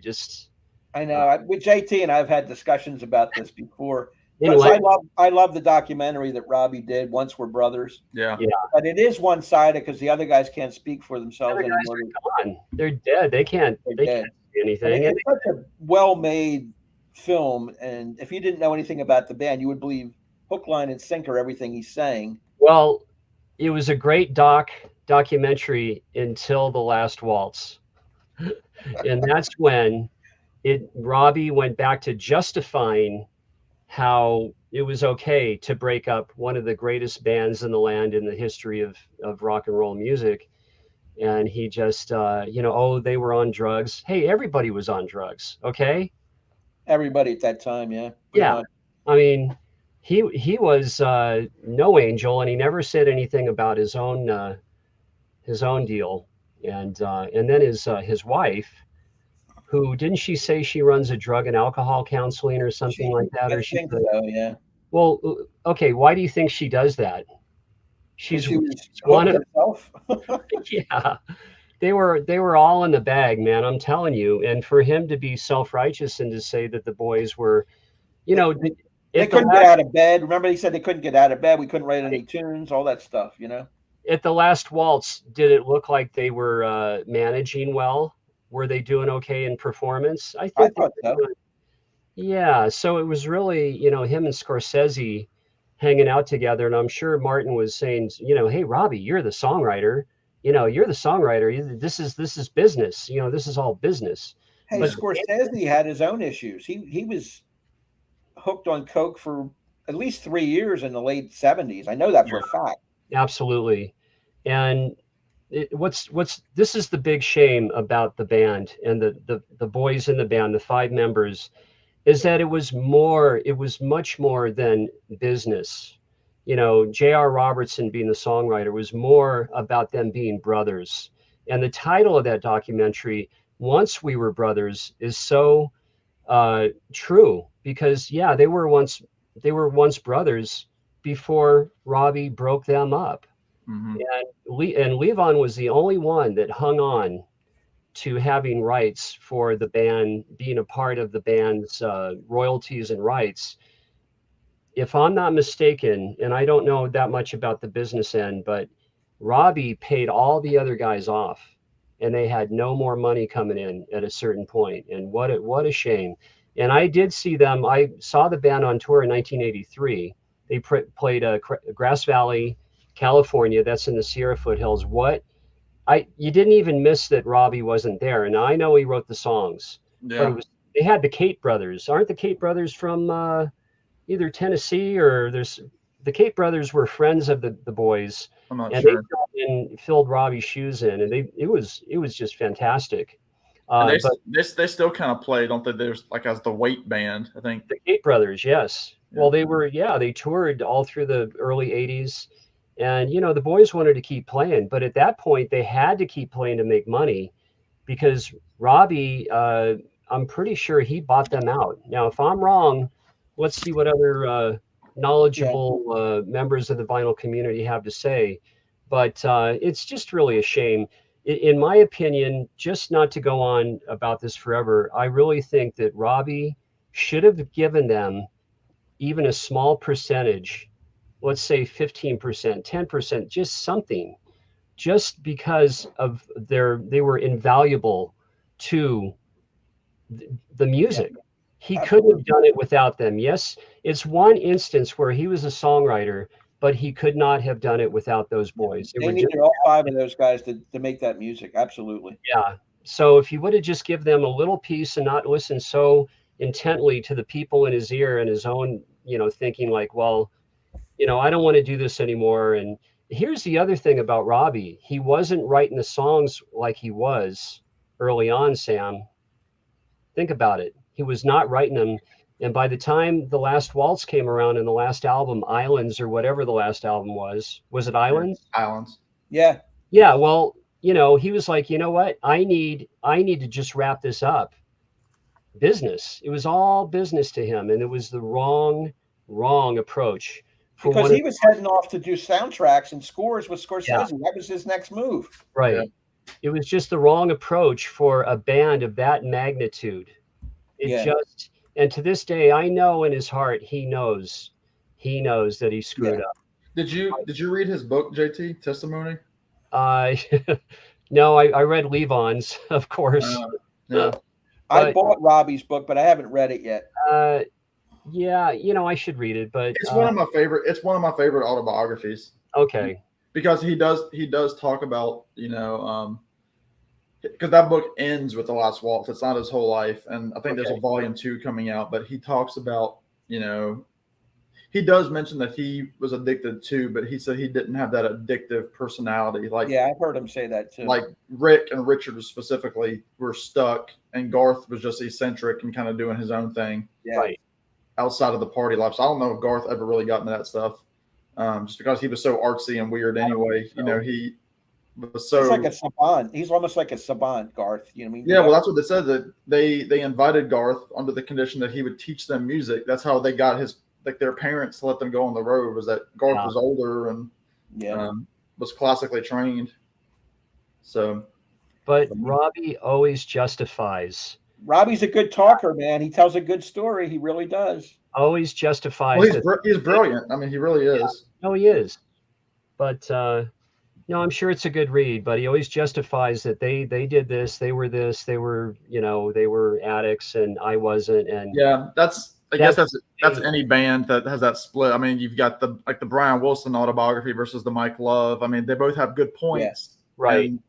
I know. With JT and I've had discussions about this before. Anyway, I love the documentary that Robbie did, Once We're Brothers. Yeah. But it is one-sided because the other guys can't speak for themselves the other guys anymore. are gone. They're dead. They can't say anything. It's such a well-made film, and if you didn't know anything about the band, you would believe hook, line, and sinker everything he's saying. Well, it was a great documentary until the last waltz. And that's when Robbie went back to justifying how it was okay to break up one of the greatest bands in the land in the history of rock and roll music. And he just, they were on drugs. Hey, everybody was on drugs. Okay. Everybody at that time. Yeah. Yeah. I mean, he was no angel, and he never said anything about his own deal. And then his wife, who didn't she say she runs a drug and alcohol counseling or something like that? I think so, yeah. Well, okay. Why do you think she does that? She was one of herself. Yeah. They were all in the bag, man. I'm telling you. And for him to be self-righteous and to say that the boys were, they couldn't get out of bed. Remember, he said they couldn't get out of bed. We couldn't write any tunes, all that stuff, At the last waltz, did it look like they were managing well? Were they doing okay in performance? I thought so. Yeah. So it was really, him and Scorsese hanging out together. And I'm sure Martin was saying, hey, Robbie, you're the songwriter. You're the songwriter. This is business. This is all business. Hey, but Scorsese had his own issues. He was hooked on coke for at least 3 years in the late 70s. I know that for a fact. Absolutely. And this is the big shame about the band and the boys in the band, the 5 members, is that it was much more than business. J.R. Robertson being the songwriter was more about them being brothers. And the title of that documentary, Once We Were Brothers, is so true, because they were once brothers before Robbie broke them up. Mm-hmm. And Levon was the only one that hung on to having rights for the band, being a part of the band's royalties and rights. If I'm not mistaken, and I don't know that much about the business end, but Robbie paid all the other guys off, and they had no more money coming in at a certain point. And what a shame. And I did see them. I saw the band on tour in 1983. They played Grass Valley, California. That's in the Sierra foothills. You didn't even miss that Robbie wasn't there. And I know he wrote the songs. Yeah. But they had the Kate brothers. Aren't the Kate brothers from either Tennessee or the Kate brothers were friends of the boys. I'm not and sure. They filled Robbie's shoes in, and it was just fantastic. But they still kind of play, don't they? There's like as the weight band, I think. The Kate brothers, yes. Yeah. Well, they toured all through the early 80s. And, the boys wanted to keep playing. But at that point, they had to keep playing to make money, because Robbie, I'm pretty sure he bought them out. Now, if I'm wrong, let's see what other knowledgeable members of the vinyl community have to say. But it's just really a shame. In my opinion, just not to go on about this forever, I really think that Robbie should have given them even a small percentage, let's say 15%, 10%, just something, just because of they were invaluable to the music. Yeah. He couldn't have done it without them. Yes, it's one instance where he was a songwriter, but he could not have done it without those boys. They needed all 5 of those guys to make that music. Absolutely. Yeah. So if he would have just give them a little piece and not listen so intently to the people in his ear and his own, thinking like, well, I don't want to do this anymore. And here's the other thing about Robbie. He wasn't writing the songs like he was early on, Sam. Think about it. He was not writing them. And by the time The Last Waltz came around in the last album, Islands or whatever the last album was it Islands? Islands. Yeah. Yeah. Well, he was like, you know what? I need to just wrap this up. Business. It was all business to him. And it was the wrong approach. Because he was heading off to do soundtracks and scores with Scorsese. Yeah. That was his next move. Right. Yeah. It was just the wrong approach for a band of that magnitude. And to this day, I know in his heart, he knows that he screwed up. Did you read his book, JT, Testimony? No, I read Levon's, of course. Yeah. I bought Robbie's book, but I haven't read it yet. Yeah, I should read it, but it's one of my favorite autobiographies. Okay. Because he does talk about, because that book ends with The Last Waltz. It's not his whole life. And I think there's a volume 2 coming out, but he talks about, he does mention that he was addicted too, but he said he didn't have that addictive personality. Yeah, I've heard him say that too. Like Rick and Richard specifically were stuck, and Garth was just eccentric and kind of doing his own thing. Yeah. Right. Outside of the party life. So I don't know if Garth ever really got into that stuff. Just because he was so artsy and weird anyway. He was so. He's like a savant. He's almost like a savant, Garth. You know what I mean? Yeah, well, that's what they said. That they invited Garth under the condition that he would teach them music. That's how they got their parents to let them go on the road, was that Garth was older and was classically trained. So. But Robbie always justifies. Robbie's a good talker, man. He tells a good story. He really does. Always justifies. Well, he's brilliant. I mean, he really is. Yeah. No, he is. But I'm sure it's a good read. But he always justifies that they did this, they were this, they were they were addicts, and I wasn't. And yeah, I guess that's any band that has that split. I mean, you've got the Brian Wilson autobiography versus the Mike Love. I mean, they both have good points. Yeah. Right. And,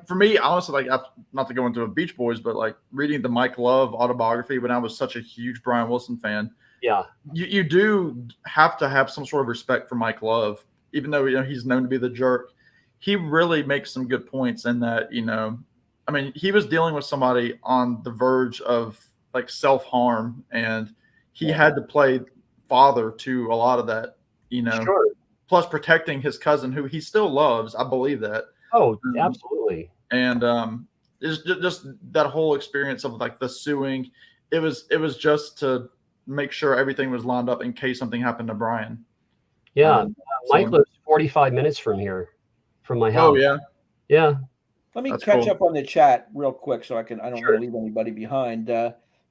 for me, honestly, not to go into a Beach Boys, but reading the Mike Love autobiography when I was such a huge Brian Wilson fan. Yeah. You do have to have some sort of respect for Mike Love, even though he's known to be the jerk. He really makes some good points in that, I mean, he was dealing with somebody on the verge of self-harm, and he had to play father to a lot of that, Sure. Plus protecting his cousin who he still loves. I believe that. Oh, absolutely. And it's just that whole experience of the suing. It was just to make sure everything was lined up in case something happened to Brian. Yeah. Mike lives 45 minutes from here, from my house. Oh, yeah. Yeah. Let me catch up on the chat real quick so I don't want to leave anybody behind.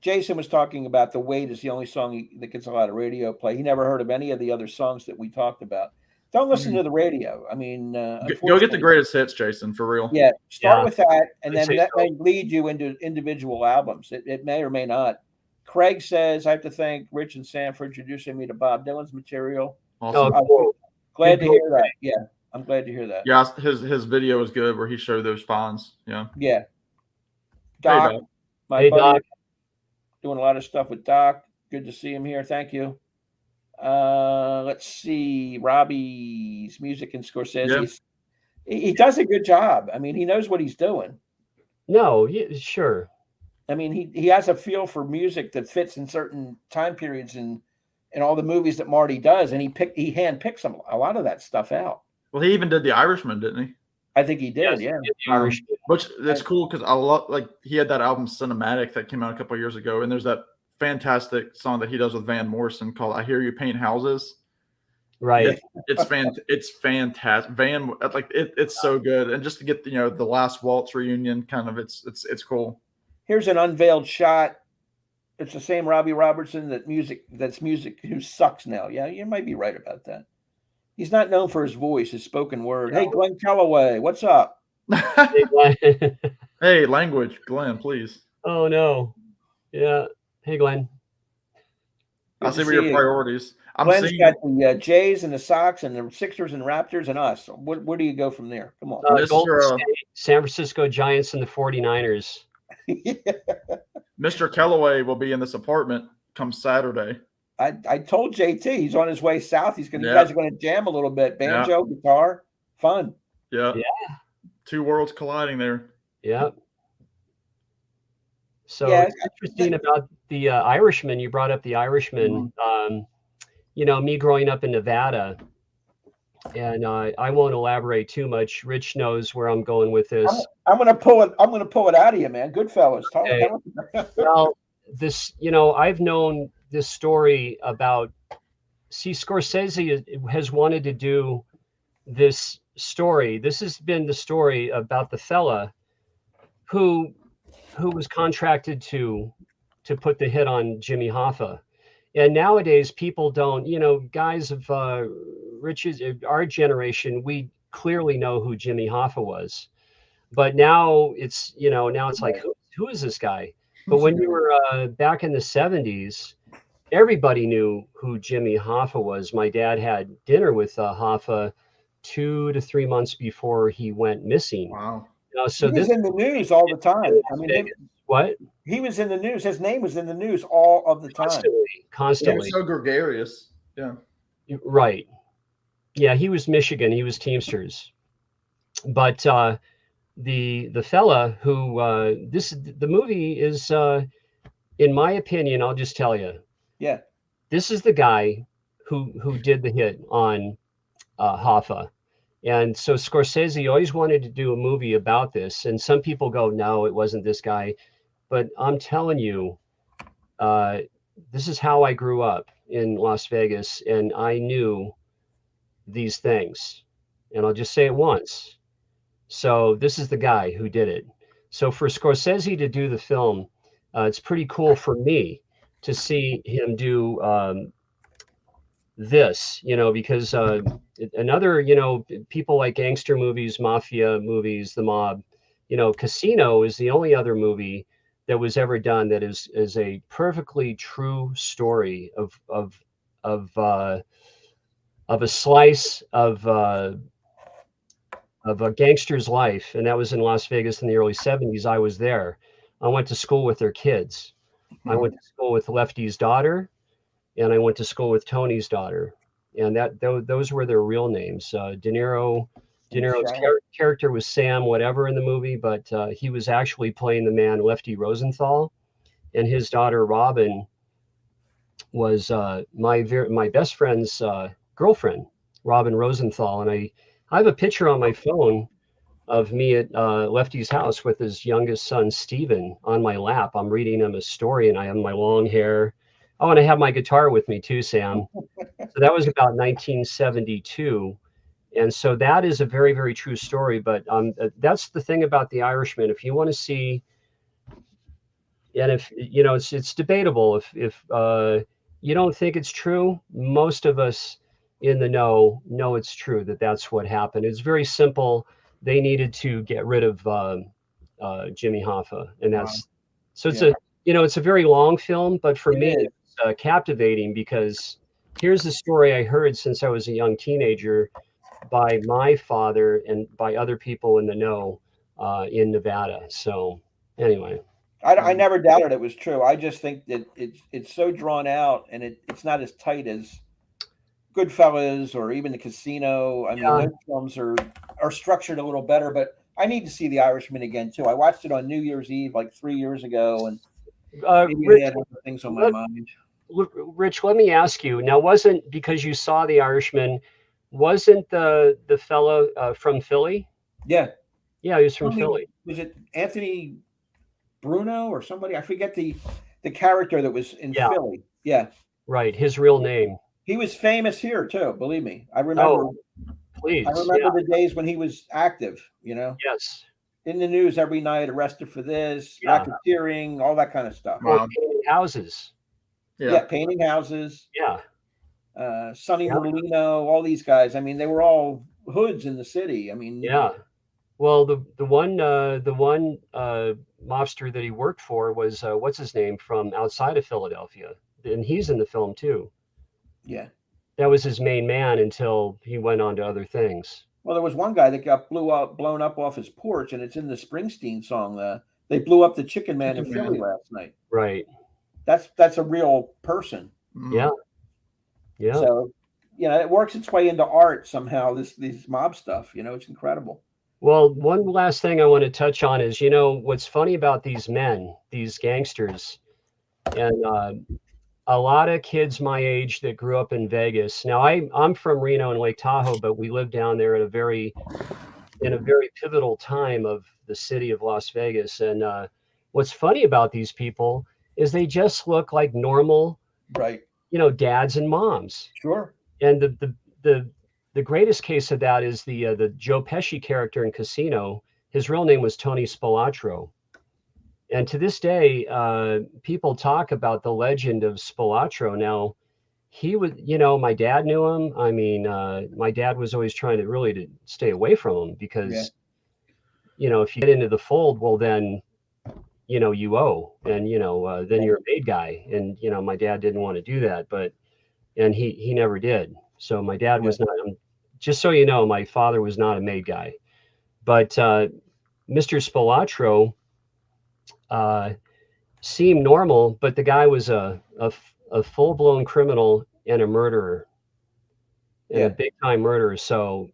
Jason was talking about The Wait is the only song that gets a lot of radio play. He never heard of any of the other songs that we talked about. Don't listen to the radio. I mean, go get the greatest hits, Jason, for real. Yeah, start with that, and then that may lead you into individual albums. It may or may not. Craig says, I have to thank Rich and Sam for introducing me to Bob Dylan's material. Awesome. Glad to hear that. Yeah, I'm glad to hear that. Yeah, his video was good where he showed those finds. Yeah. Yeah. Doc, hey, Doc. my buddy, doing a lot of stuff with Doc. Good to see him here. Thank you. Let's see, Robbie's music and Scorsese's. Yeah. He does a good job. I mean, he knows what he's doing. No, sure. I mean, he has a feel for music that fits in certain time periods and all the movies that Marty does, and he handpicks a lot of that stuff out. Well, he even did The Irishman, didn't he? I think he did. Yes, Yeah. Which that's cool because I love he had that album Cinematic that came out a couple of years ago, and there's that fantastic song that he does with Van Morrison called "I Hear You Paint Houses." Right. It's fantastic. Van it's so good, and just to get the Last Waltz reunion, kind of it's cool. Here's an unveiled shot. It's the same Robbie Robertson that's music who sucks now. Yeah, you might be right about that. He's not known for his voice, his spoken word. No. Hey, Glenn Calloway, what's up? Hey, Glenn. Hey, language, Glenn, please. Oh no. Yeah. Hey, Glenn. I Good see to where your see you. priorities. I'm Glenn's seeing got the Jays and the Sox and the Sixers and Raptors and us. Where do you go from there? Come on. Golden State, San Francisco Giants, and the 49ers. Mr. Kellaway will be in this apartment come Saturday. I told JT he's on his way south. You Yeah. guys are going to jam a little bit. Banjo, guitar, fun. Yeah. Yeah. Two worlds colliding there. Yeah. So Yeah, it's interesting about the Irishman. You brought up the Irishman. You know, me growing up in Nevada, and I won't elaborate too much. Rich knows where I'm going with this. I'm going to pull it. I'm going to pull it out of you, man. Goodfellas. Okay. Well, this, you know, I've known this story about. See, Scorsese has wanted to do this story. This has been the story about the fella who was contracted to put the hit on Jimmy Hoffa. And nowadays people don't, you know, guys of Rich's, our generation, we clearly know who Jimmy Hoffa was. But now it's, you know, now it's like, who is this guy? But when you were back in the 70s, everybody knew who Jimmy Hoffa was. My dad had dinner with Hoffa 2 to 3 months before he went missing. Wow. So he was in the news all the time. I mean, what? He was in the news. His name was in the news all of the time. Constantly. He was so gregarious. Yeah. Right. Yeah, he was Michigan. He was Teamsters. But the fella who the movie is, in my opinion, I'll just tell you. Yeah. This is the guy who did the hit on Hoffa. And so Scorsese always wanted to do a movie about this. And some people go, no, it wasn't this guy. But I'm telling you, this is how I grew up in Las Vegas. And I knew these things. And I'll just say it once. So this is the guy who did it. So for Scorsese to do the film, it's pretty cool for me to see him do this, you know, because another, you know, people like gangster movies, mafia movies, the mob, you know, Casino is the only other movie that was ever done that is a perfectly true story of a slice of a gangster's life, and that was in Las Vegas in the early 70s. I was there. I went to school with their kids. I went to school with Lefty's daughter, and I went to school with Tony's daughter, and those were their real names. De Niro's character was Sam whatever in the movie, but he was actually playing the man Lefty Rosenthal, and his daughter Robin was my best friend's girlfriend, Robin Rosenthal. And I have a picture on my phone of me at Lefty's house with his youngest son Steven on my lap. I'm reading him a story, and I have my long hair. Oh, and I have my guitar with me too, Sam. So that was about 1972. And so that is a very, very true story. But that's the thing about The Irishman. If you want to see, and if, you know, it's debatable. If you don't think it's true, most of us in the know it's true, that's what happened. It's very simple. They needed to get rid of Jimmy Hoffa. And that's, so it's it's a very long film, but for me, it's captivating because here's the story I heard since I was a young teenager by my father and by other people in the know in Nevada. So anyway, I never doubted it was true. I just think that it's so drawn out, and it's not as tight as Goodfellas or even the Casino. I mean, those films are structured a little better, but I need to see The Irishman again too. I watched it on New Year's Eve like 3 years ago, and maybe I had other things on my mind. Rich, let me ask you now. Wasn't, because you saw The Irishman, wasn't the fellow from Philly? Yeah, he was from Philly. Was it Anthony Bruno or somebody? I forget the character that was in Philly. Yeah, right. His real name. He was famous here too. Believe me, I remember. Please. I remember the days when he was active. You know. Yes. In the news every night, arrested for this, racketeering, all that kind of stuff. Painting houses. Painting houses. Yeah. Sonny Merlino, all these guys. I mean, they were all hoods in the city. I mean, Well, the one mobster that he worked for was what's his name from outside of Philadelphia, and he's in the film too. Yeah. That was his main man until he went on to other things. Well, there was one guy that got blown up off his porch, and it's in the Springsteen song. They blew up the Chicken Man in Philly last night. Right. That's a real person. Yeah. Yeah. So, it works its way into art somehow. These mob stuff, it's incredible. Well, one last thing I want to touch on is, what's funny about these men, these gangsters, and a lot of kids my age that grew up in Vegas. Now, I'm from Reno and Lake Tahoe, but we lived down there in a very pivotal time of the city of Las Vegas. And what's funny about these people is they just look like normal, right? Dads and moms. Sure. And the greatest case of that is the Joe Pesci character in Casino. His real name was Tony Spelatro. And to this day, people talk about the legend of Spelatro. Now, he was, my dad knew him. I mean, my dad was always trying to stay away from him because, if you get into the fold, well, then, you owe, and, then you're a made guy. And, my dad didn't want to do that, and he never did. So my dad was not, just so you know, my father was not a made guy. But Mr. Spelatro seemed normal, but the guy was a full-blown criminal and a murderer, and a big-time murderer. So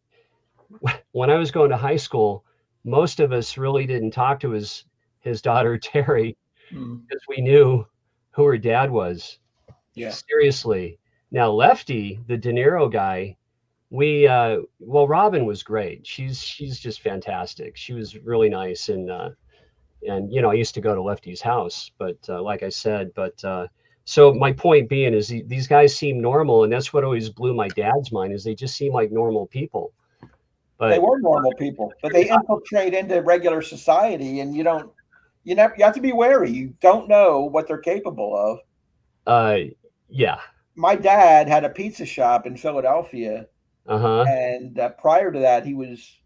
when I was going to high school, most of us really didn't talk to his daughter Terry because we knew who her dad was. Yeah, seriously. Now Lefty, the De Niro guy, Robin was great. She's just fantastic. She was really nice, and I used to go to Lefty's house, but like I said, so my point being is these guys seem normal, and that's what always blew my dad's mind, is they just seem like normal people. But they were normal people, but they infiltrate into regular society, and you have to be wary. You don't know what they're capable of. Yeah. My dad had a pizza shop in Philadelphia, and prior to that, he was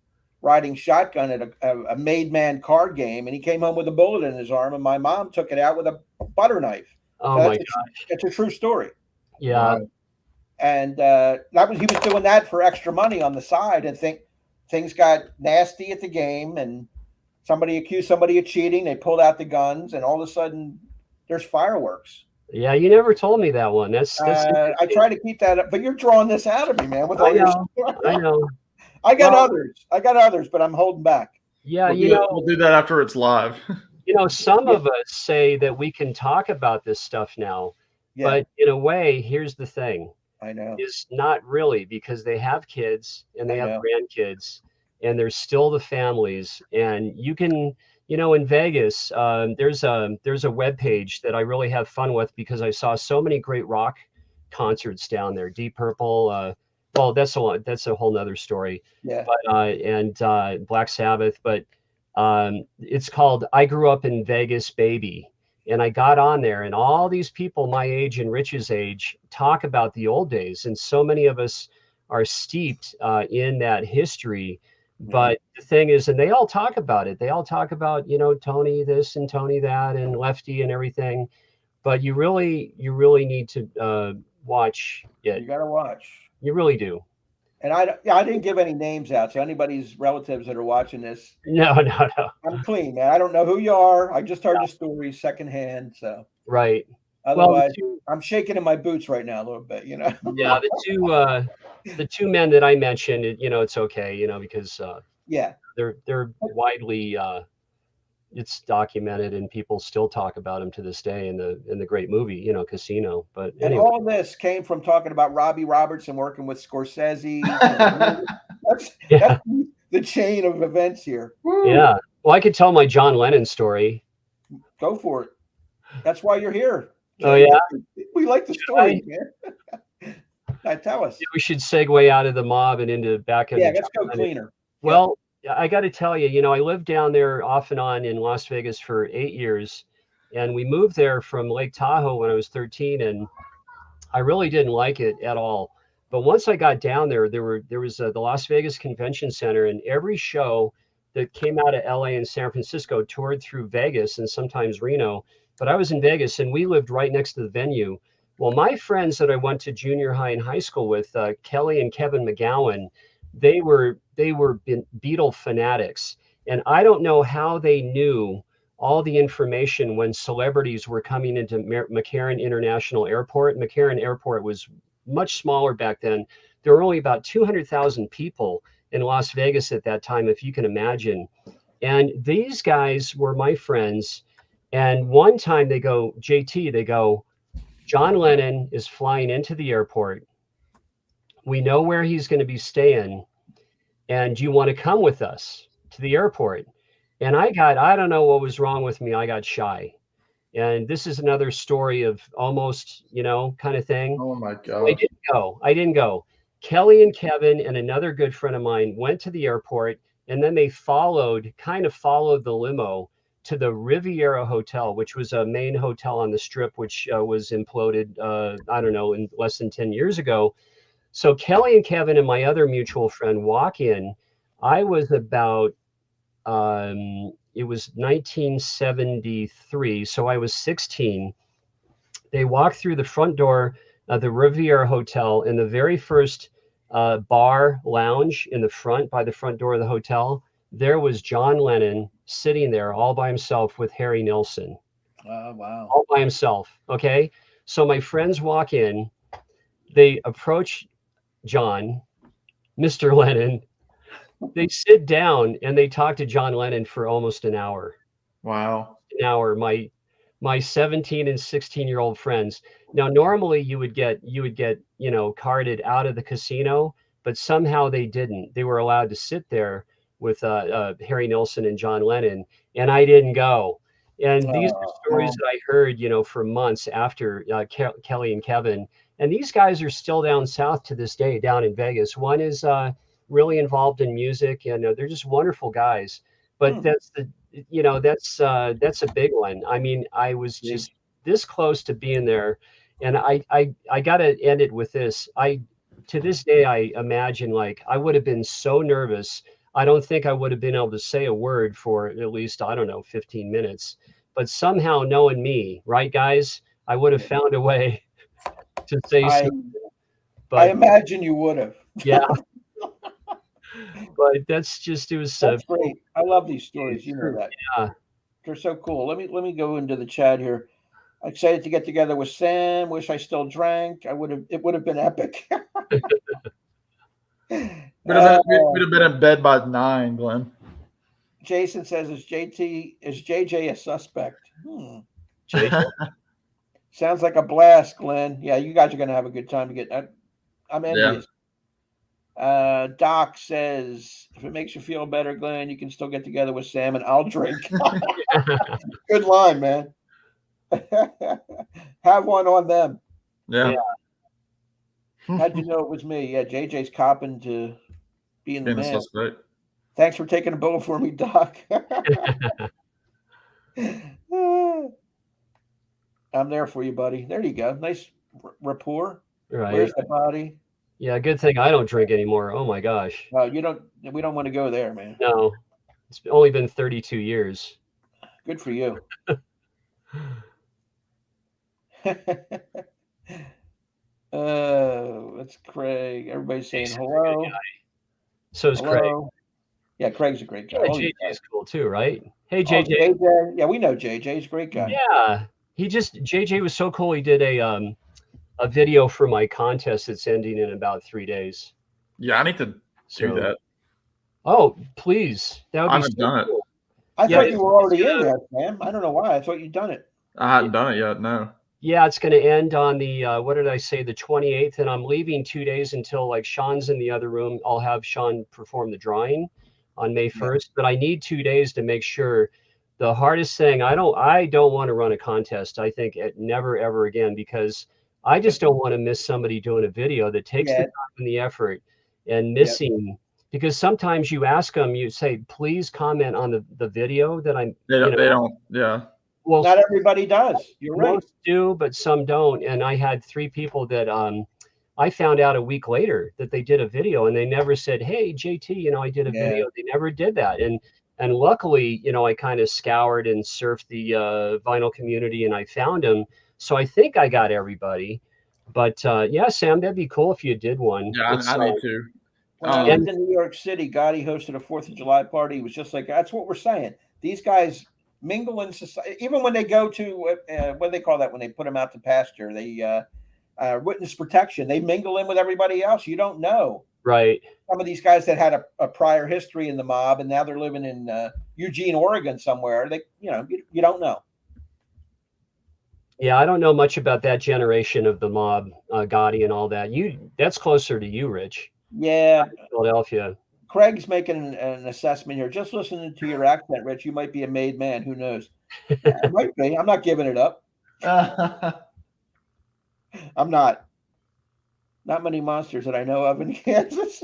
riding shotgun at a made man card game, and he came home with a bullet in his arm, and my mom took it out with a butter knife. Oh, my gosh. It's a true story. Yeah. And he was doing that for extra money on the side, and things got nasty at the game, and somebody accused somebody of cheating. They pulled out the guns, and all of a sudden there's fireworks. Yeah, you never told me that one. That's I try to keep that up, but you're drawing this out of me, man. With all your stuff. I know. I got others, but I'm holding back. Yeah, we'll do that after it's live. Some of us say that we can talk about this stuff now, but in a way, here's the thing. I know. Is not really, because they have kids and they have grandkids, and there's still the families, and you can, in Vegas, there's a web page that I really have fun with because I saw so many great rock concerts down there. Deep Purple, well, that's a whole nother story. Yeah. But and Black Sabbath, but it's called I Grew Up in Vegas, Baby. And I got on there, and all these people my age and Rich's age talk about the old days. And so many of us are steeped in that history. But the thing is, and they all talk about it. They all talk about, Tony this and Tony that and Lefty and everything. But you really need to watch it. You got to watch. You really do. And I didn't give any names out, so anybody's relatives that are watching this. No. I'm clean, man. I don't know who you are. I just heard the story secondhand. So right. Otherwise, I'm shaking in my boots right now a little bit. Yeah, the two men that I mentioned, it's okay, because they're widely it's documented, and people still talk about him to this day in the great movie, Casino. But anyway. And all this came from talking about Robbie Robertson working with Scorsese. That's the chain of events here. Yeah. Well, I could tell my John Lennon story. Go for it. That's why you're here. Oh, yeah. We like the story, man. Tell us. We should segue out of the mob and back into. Yeah, let's go cleaner. Well, I got to tell you, I lived down there off and on in Las Vegas for 8 years, and we moved there from Lake Tahoe when I was 13, and I really didn't like it at all. But once I got down there, there was the Las Vegas Convention Center, and every show that came out of LA and San Francisco toured through Vegas and sometimes Reno. But I was in Vegas, and we lived right next to the venue. Well, my friends that I went to junior high and high school with, Kelly and Kevin McGowan, they were Beatle fanatics, and I don't know how they knew all the information when celebrities were coming into McCarran International Airport. McCarran Airport was much smaller back then. There were only about 200,000 people in Las Vegas at that time, if you can imagine. And these guys were my friends. And one time they go, JT, they go, John Lennon is flying into the airport. We know where he's going to be staying. And do you want to come with us to the airport? And I don't know what was wrong with me. I got shy. And this is another story of almost, kind of thing. Oh my So I didn't go. Kelly and Kevin and another good friend of mine went to the airport, and then they kind of followed the limo to the Riviera Hotel, which was a main hotel on the Strip, which was imploded, I don't know, in less than 10 years ago. So Kelly and Kevin and my other mutual friend walk in. I was about, it was 1973, so I was 16. They walked through the front door of the Riviera Hotel, and the very first bar lounge in the front, by the front door of the hotel, there was John Lennon sitting there all by himself with Harry Nilsson. Wow. All by himself. Okay. So my friends walk in, they approach John, Mr. Lennon. They sit down and they talk to John Lennon for almost an hour. Wow. An hour. My 17 and 16-year-old friends. Now, normally you would get, carted out of the casino, but somehow they didn't. They were allowed to sit there with Harry Nilsson and John Lennon, and I didn't go. And these are stories that I heard, for months after Kelly and Kevin. And these guys are still down south to this day, down in Vegas. One is really involved in music, and they're just wonderful guys. But that's a big one. I mean, I was just this close to being there, and I got to end it with this. To this day, I imagine, like, I would have been so nervous. I don't think I would have been able to say a word for at least, I don't know, 15 minutes. But somehow, knowing me, right, guys, I would have found a way to say something. But I imagine you would have. Yeah. But that's great. I love these stories. You know that. Yeah. They're so cool. Let me go into the chat here. Excited to get together with Sam. Wish I still drank. It would have been epic. We'd have been in bed by 9, Glenn. Jason says, is JJ a suspect? JJ? Sounds like a blast, Glenn. Yeah, you guys are going to have a good time. I'm envious. Yeah. Doc says, if it makes you feel better, Glenn, you can still get together with Sam and I'll drink. Good line, man. Have one on them. Yeah. How'd you know it was me? Yeah, JJ's copping to be in the man. Suspect. Thanks for taking a bullet for me, Doc. I'm there for you, buddy. There you go. Nice rapport. Right. Where's the body? Yeah, good thing I don't drink anymore. Oh my gosh. We don't want to go there, man. No. It's only been 32 years. Good for you. That's Craig. Everybody's saying hello. So is Craig. Yeah, Craig's a great guy. Yeah, JJ's cool too, right? Hey, JJ. JJ. Yeah, we know JJ. He's a great guy. Yeah. JJ was so cool. He did a video for my contest that's ending in about 3 days. Yeah, I need to do that. Oh, please. That would I haven't done it. I thought you were already in there, Sam. I don't know why. I thought you'd done it. I hadn't done it yet, no. Yeah, it's going to end on the, what did I say, the 28th, and I'm leaving 2 days until, like, Sean's in the other room. I'll have Sean perform the drawing on May 1st, but I need 2 days to make sure. The hardest thing, I don't want to run a contest. I think never, ever again, because I just don't want to miss somebody doing a video that takes the time and the effort and missing, because sometimes you ask them, you say, please comment on the video that I'm. They don't. Yeah. Well, not everybody does. You're right. Most do, but some don't. And I had 3 people that I found out a week later that they did a video, and they never said, hey, JT, I did a video. They never did that. And luckily, I kind of scoured and surfed the vinyl community, and I found them. So I think I got everybody. But yeah, Sam, that'd be cool if you did one. Yeah, I need to. When I lived in New York City, Gotti hosted a 4th of July party. It was just like, that's what we're saying. These guys mingle in society. Even when they go to, what do they call that? When they put them out to pasture, they witness protection. They mingle in with everybody else. You don't know. Right. Some of these guys that had a prior history in the mob, and now they're living in Eugene, Oregon somewhere. They, you don't know. Yeah, I don't know much about that generation of the mob, Gotti and all that. That's closer to you, Rich. Yeah. Philadelphia. Craig's making an assessment here. Just listening to your accent, Rich, you might be a made man. Who knows? It might be. I'm not giving it up. I'm not. Not many monsters that I know of in Kansas.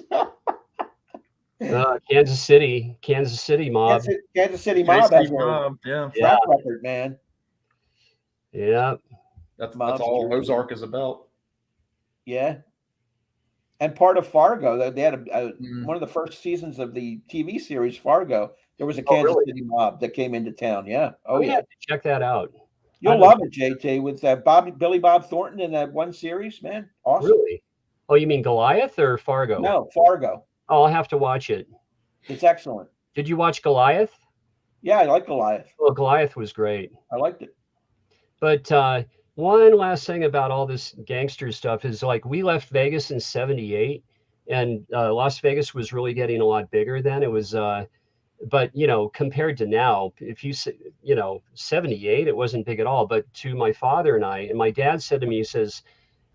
Kansas City mob. Kansas City mob has a track record, man. Yeah. That's all Ozark is about. Yeah. And part of Fargo, they had one of the first seasons of the TV series Fargo. There was a Kansas City mob that came into town. Yeah. Oh yeah. Check that out. You'll love it, JT, with Billy Bob Thornton in that one series, man. Awesome. Really? Oh, you mean Goliath or Fargo? No, Fargo. Oh, I'll have to watch it. It's excellent. Did you watch Goliath? Yeah, I like Goliath. Well, Goliath was great. I liked it. But one last thing about all this gangster stuff is, like, we left Vegas in '78, and Las Vegas was really getting a lot bigger then. It was, but compared to now, if you 78, it wasn't big at all. But to my father and my dad said to me, he says,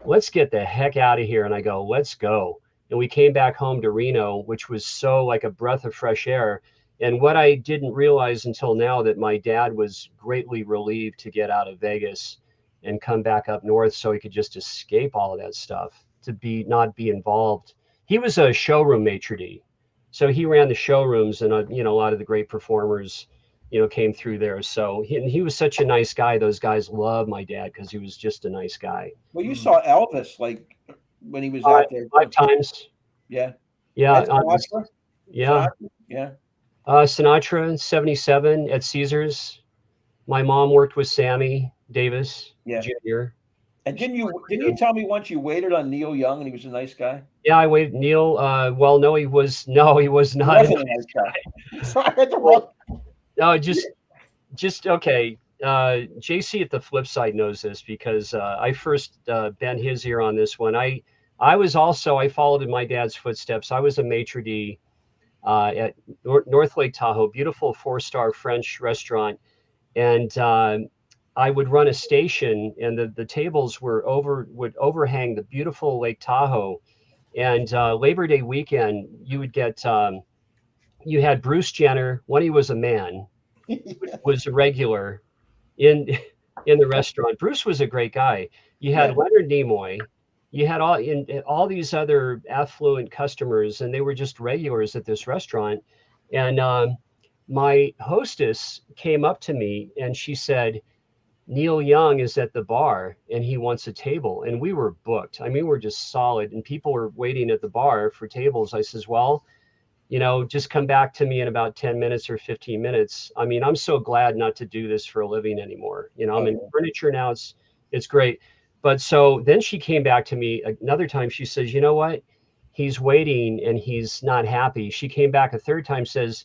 "Let's get the heck out of here." And I go, "Let's go." And we came back home to Reno, which was so like a breath of fresh air. And what I didn't realize until now, that my dad was greatly relieved to get out of Vegas and come back up north so he could just escape all of that stuff, to not be involved. He was a showroom maitre d'. So he ran the showrooms, and a lot of the great performers, came through there. So he was such a nice guy. Those guys loved my dad because he was just a nice guy. Well, you saw Elvis when he was out there 5 times. Yeah. Yeah. Sinatra? Yeah. Sinatra? Yeah. Sinatra, 77 at Caesars. My mom worked with Sammy Davis Jr. And didn't you tell me once you waited on Neil Young and he was a nice guy? Yeah, I waited. Neil. Well, no, he was not. He wasn't a nice guy. So I had to run. No, just okay. JC at the flip side knows this, because I first bent his ear on this one. I followed in my dad's footsteps. I was a maitre d' at North Lake Tahoe, beautiful 4-star French restaurant, and I would run a station, and the tables would overhang the beautiful Lake Tahoe. And Labor Day weekend, you would get you had Bruce Jenner, when he was a man, was a regular in the restaurant. Bruce was a great guy. You had Leonard Nimoy. You had all these other affluent customers, and they were just regulars at this restaurant. And my hostess came up to me and she said, "Neil Young is at the bar and he wants a table." And we were booked. I mean, we're just solid, and people were waiting at the bar for tables. I says, "Well, just come back to me in about 10 minutes or 15 minutes. I mean, I'm so glad not to do this for a living anymore. I'm in furniture now. It's great." But so then she came back to me another time. She says, "You know what? He's waiting and he's not happy." She came back a third time, says,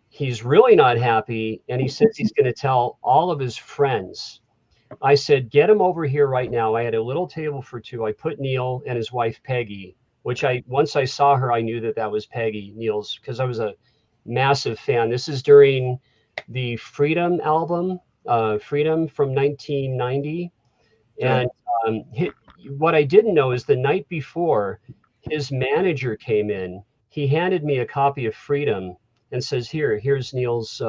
"He's really not happy. And he says he's going to tell all of his friends." I said, "Get him over here right now." I had a little table for two. I put Neil and his wife, Peggy, which once I saw her, I knew that was Peggy, Neil's, because I was a massive fan. This is during the Freedom album, Freedom from 1990. And what I didn't know is the night before, his manager came in. He handed me a copy of Freedom and says, here's Neil's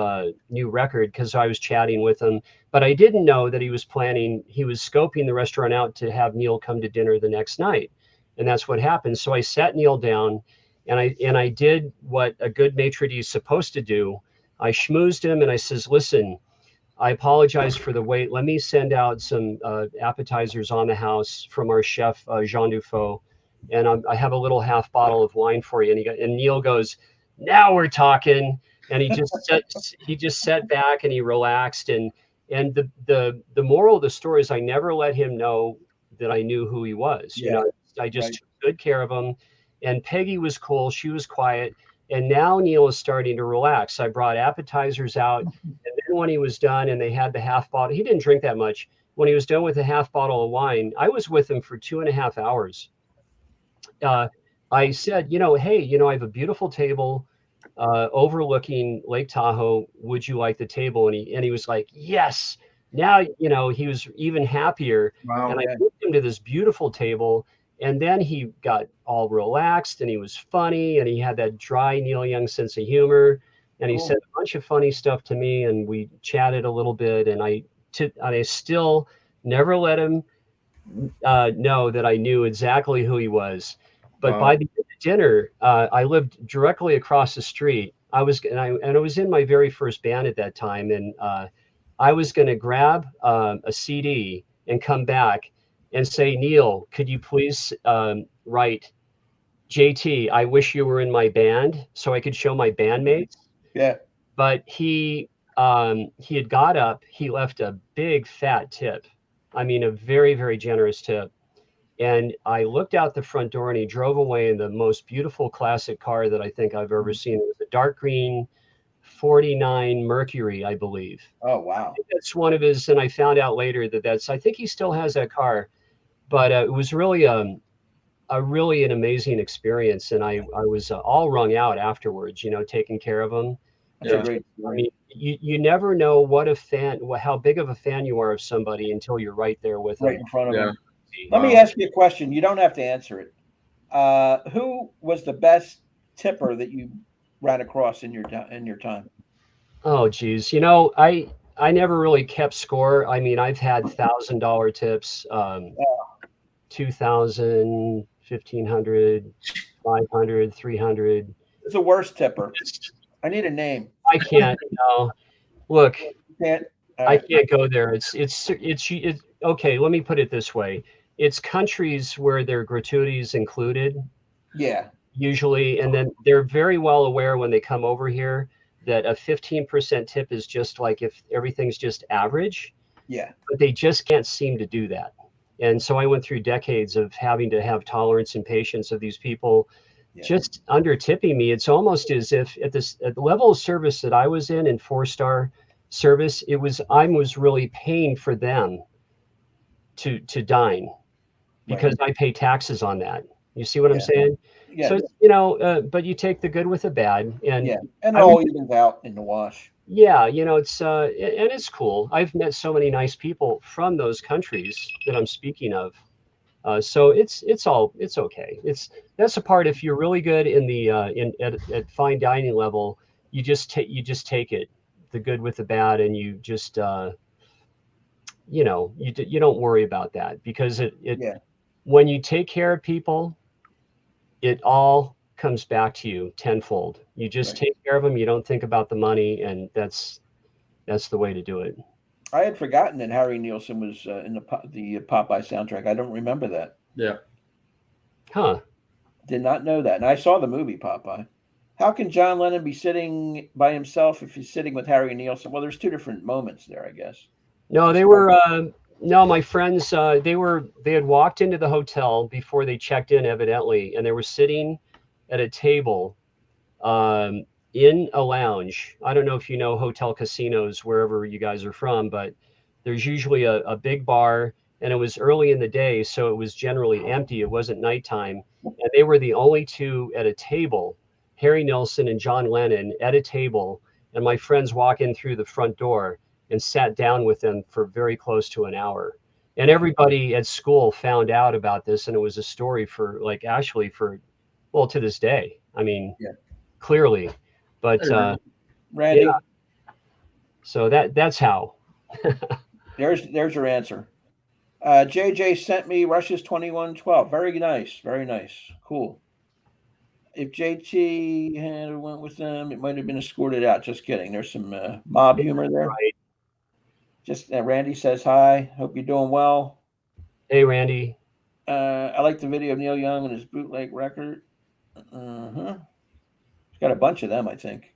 new record, because I was chatting with him. But I didn't know that he was scoping the restaurant out to have Neil come to dinner the next night. And that's what happened. So I sat Neil down, and I did what a good maitre d' is supposed to do. I schmoozed him and I says, "Listen, I apologize for the wait. Let me send out some appetizers on the house from our chef, Jean Dufault. And I have a little half bottle of wine for you." And Neil goes, "Now we're talking." And he just sat back and he relaxed. And And the moral of the story is I never let him know that I knew who he was. You Yeah, know, I just right. took good care of him. And Peggy was cool. She was quiet. And now Neil is starting to relax. I brought appetizers out. And then when he was done and they had the half bottle, he didn't drink that much. When he was done with the half bottle of wine, I was with him for 2.5 hours. I said, hey, I have a beautiful table overlooking Lake Tahoe. Would you like the table? And he was like, yes. Now, he was even happier. And Wow. I Yeah. took him to this beautiful table. And then he got all relaxed and he was funny and he had that dry Neil Young sense of humor. And he Cool. said a bunch of funny stuff to me and we chatted a little bit. And I still never let him know that I knew exactly who he was. But by Wow. the end of dinner, I lived directly across the street. I was in my very first band at that time, and I was going to grab a CD and come back and say, Neil, could you please write JT? I wish you were in my band, so I could show my bandmates. Yeah. But he had got up. He left a big fat tip. I mean, a very, very generous tip. And I looked out the front door and he drove away in the most beautiful classic car that I think I've ever seen. It was a dark green 49 Mercury, I believe. Oh, I wow. think that's one of his, and I found out later I think he still has that car. But it was really really an amazing experience. And I was all wrung out afterwards, taking care of him. That's a Yeah. great I story. mean, you never know how big of a fan you are of somebody until you're right there with Right them. in front of Yeah. him. Let me Wow. ask you a question. You don't have to answer it. Who was the best tipper that you ran across in your time? Oh, geez. I never really kept score. I mean, I've had $1,000 tips, 2,000, 1,500, 500, 300. Who's the worst tipper? I need a name. I can't, look, You can't. I can't go there. Okay. Let me put it this way. It's countries where there are gratuities included Yeah. usually, and then they're very well aware when they come over here that a 15% tip is just like if everything's just average, Yeah. but they just can't seem to do that. And so I went through decades of having to have tolerance and patience of these people Yeah. just under tipping me. It's almost as if at the level of service that I was in 4-star service, I was really paying for them to dine because I pay taxes on that. You see what I'm Yeah. saying? So Yeah. but you take the good with the bad, and Yeah. And it I would, all evens out in the wash. yeah, it's and it's cool. I've met so many nice people from those countries that I'm speaking of. So it's okay. That's a part. If you're really good in the at fine dining level, you just take it, the good with the bad, and you just you don't worry about that because Yeah. when you take care of people, it all comes back to you tenfold. You just Right. take care of them. You don't think about the money, and that's the way to do it. I had forgotten that Harry Nielsen was in the Popeye soundtrack. I don't remember that. Yeah. Huh? Did not know that. And I saw the movie Popeye. How can John Lennon be sitting by himself if he's sitting with Harry Nielsen? Well, there's two different moments there, I guess. No, Just they like, were. No, my friends. They had walked into the hotel before they checked in, evidently, and they were sitting at a table in a lounge. I don't know if you know hotel casinos wherever you guys are from, but there's usually a big bar, and it was early in the day, so it was generally empty. It wasn't nighttime, and they were the only two at a table, Harry Nilsson and John Lennon at a table, and my friends walk in through the front door and sat down with them for very close to an hour. And everybody at school found out about this, and it was a story for like actually for well to this day. I mean, yeah. clearly, but Randy, yeah. So that's how. there's your answer. JJ sent me Russia's 2112. Very nice. Very nice. Cool. If JT had went with them, it might have been escorted out. Just kidding. There's some mob humor there. Right. Just Randy says hi. Hope you're doing well. Hey, Randy. I like the video of Neil Young and his bootleg record. Uh-huh. He's got a bunch of them, I think.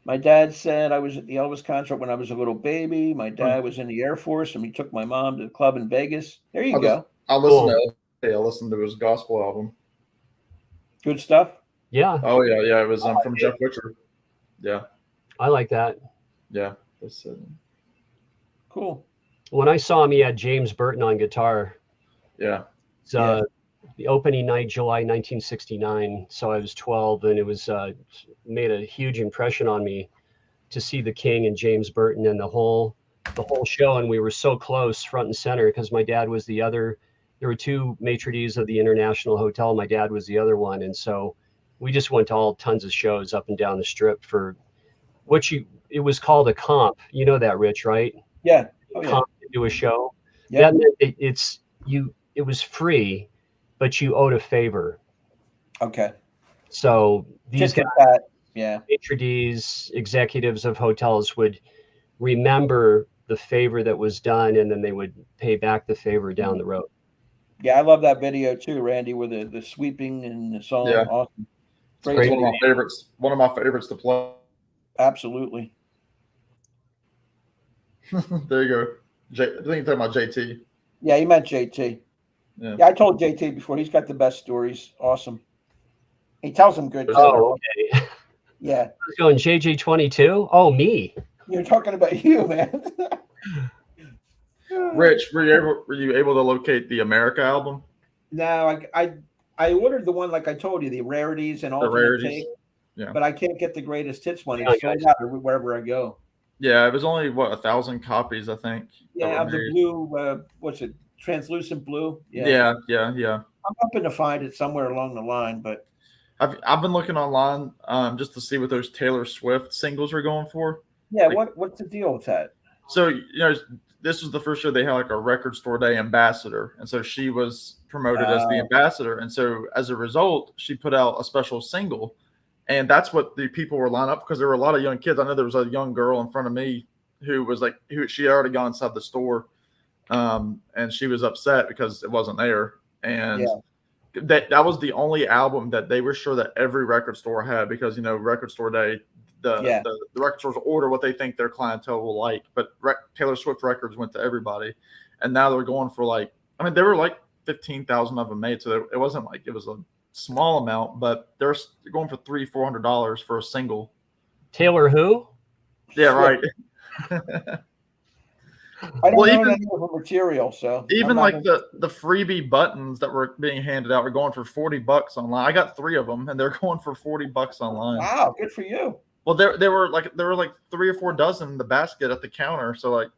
My dad said I was at the Elvis concert when I was a little baby. My dad was in the Air Force, and he took my mom to the club in Vegas. There you go. I listened I listened to his gospel album. Good stuff. Yeah. Oh yeah, yeah. It was from Jeff Witcher. Yeah. I like that. Yeah. That's Cool. When I saw him, he had James Burton on guitar. Yeah. It's the opening night, July 1969. So I was 12, and it was made a huge impression on me to see the King and James Burton and the whole show. And we were so close, front and center, because my dad was the other. There were two maitre d's of the International Hotel. My dad was the other one, and so we just went to all tons of shows up and down the Strip for it was called a comp. You know that, Rich, right? Yeah. Comp to do a show. Yeah. That meant it was free, but you owed a favor. Okay. So these guys, maitre d's, executives of hotels would remember the favor that was done, and then they would pay back the favor down the road. Yeah, I love that video too, Randy, with the sweeping and the song. Yeah. Awesome. Great. One of my favorites. One of my favorites to play. Absolutely. There you go. I think you're talking about JT. Yeah, he meant JT. Yeah. I told JT before. He's got the best stories. Awesome. He tells them good. Oh, okay. Yeah. I was going JJ22. Oh, me. You're talking about you, man. Rich, were you able to locate the America album? No, I ordered the one like I told you, the rarities and all the rarities. Yeah. But I can't get the greatest hits one. It's sold out wherever I go. Yeah, it was only 1,000 copies, I think. Yeah, of the blue. What's it? Translucent blue. Yeah. I'm hoping to find it somewhere along the line, but I've been looking online just to see what those Taylor Swift singles are going for. Yeah, what's the deal with that? So this was the first year they had like a record store day ambassador, and so she was promoted as the ambassador, and so as a result, she put out a special single, and that's what the people were lining up because there were a lot of young kids. I know there was a young girl in front of me who she had already gone inside the store, and she was upset because it wasn't there, and that was the only album that they were sure that every record store had because record store day. The record stores order what they think their clientele will like, but Taylor Swift records went to everybody, and now they're going for there were like 15,000 of them made, so it wasn't like it was a small amount, but they're going for $300-400 for a single. Taylor who? Yeah, right. I don't know any of the material, so even like the freebie buttons that were being handed out were going for $40 online. I got 3 of them, and they're going for $40 online. Wow, good for you. Well, there were like 3 or 4 dozen in the basket at the counter. So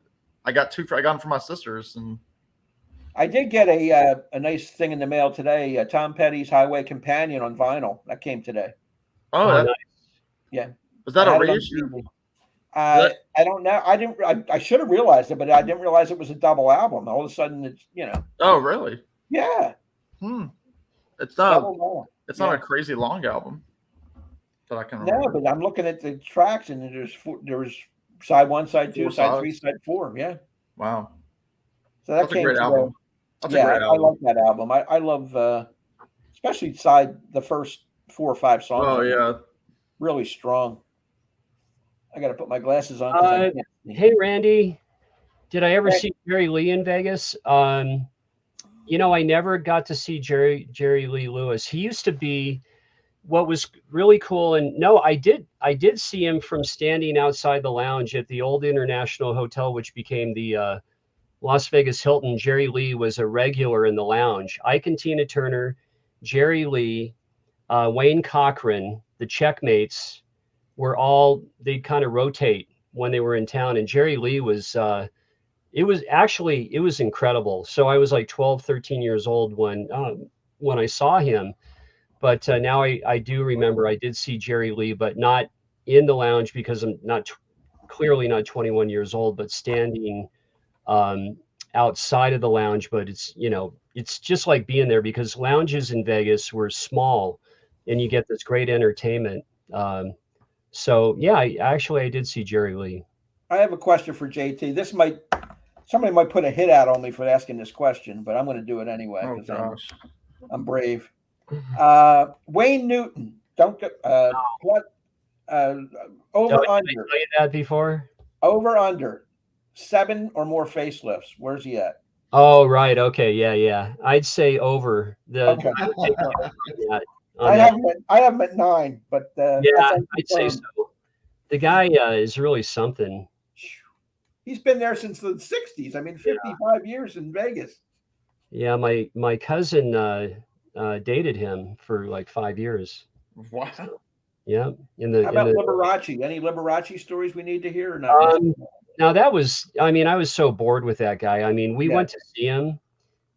I got 2. I got them for my sisters, and I did get a nice thing in the mail today. Tom Petty's Highway Companion on vinyl that came today. Oh, nice. Yeah. Was that a reissue? I don't know. I should have realized it, but I didn't realize it was a double album. All of a sudden, it's Oh, really? Yeah. It's not. It's not a crazy long album. That I can remember. No, but I'm looking at the tracks, and there was side 1, side 2, side 3, side 4. Yeah. Wow. So that's a great album. That's a great album. I love that album. I love, especially the first 4 or 5 songs. Oh yeah. Really strong. I got to put my glasses on. Hey, Randy, did I ever see Jerry Lee in Vegas? I never got to see Jerry Lee Lewis. He used to be. What was really cool, and no, I did see him from standing outside the lounge at the old International Hotel, which became the Las Vegas Hilton. Jerry Lee was a regular in the lounge. Ike and Tina Turner, Jerry Lee, Wayne Cochran, the Checkmates they'd kind of rotate when they were in town. And Jerry Lee was, it was incredible. So I was like 12, 13 years old when I saw him. But now I do remember I did see Jerry Lee, but not in the lounge because I'm clearly not 21 years old, but standing outside of the lounge. But it's just like being there because lounges in Vegas were small and you get this great entertainment. So yeah, I did see Jerry Lee. I have a question for JT. Somebody might put a hit out on me for asking this question, but I'm going to do it anyway because I'm brave. Wayne Newton, don't get what? Over Did I under. tell you that before? Over under. 7 or more facelifts. Where's he at? Oh, right. Okay. Yeah. I'd say over. Okay. I would take the over on that. I have him at 9, but Yeah, that's I'd say unconfirmed. so. The guy is really something. He's been there since the 60s. I mean, 55 years in Vegas. Yeah, my cousin dated him for like 5 years. Wow. So, yeah. How about Liberace? Any Liberace stories we need to hear or not? Now that was, I mean, I was so bored with that guy. I mean, we went to see him,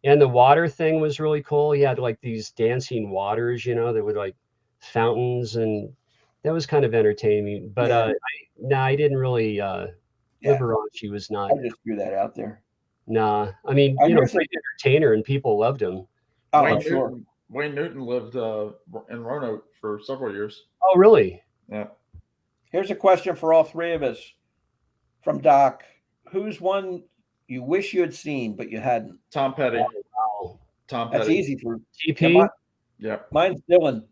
and the water thing was really cool. He had like these dancing waters, you know, that were like fountains, and that was kind of entertaining. But I didn't really. Liberace was not. I just threw that out there. Nah, I mean, you know, great entertainer, and people loved him. Oh, I'm sure. Wayne Newton lived in Roanoke for several years. Oh, really? Yeah. Here's a question for all three of us from Doc. Who's one you wish you had seen but you hadn't? Tom Petty. Wow. Tom Petty. That's easy for TP. Yeah. Mine's Dylan.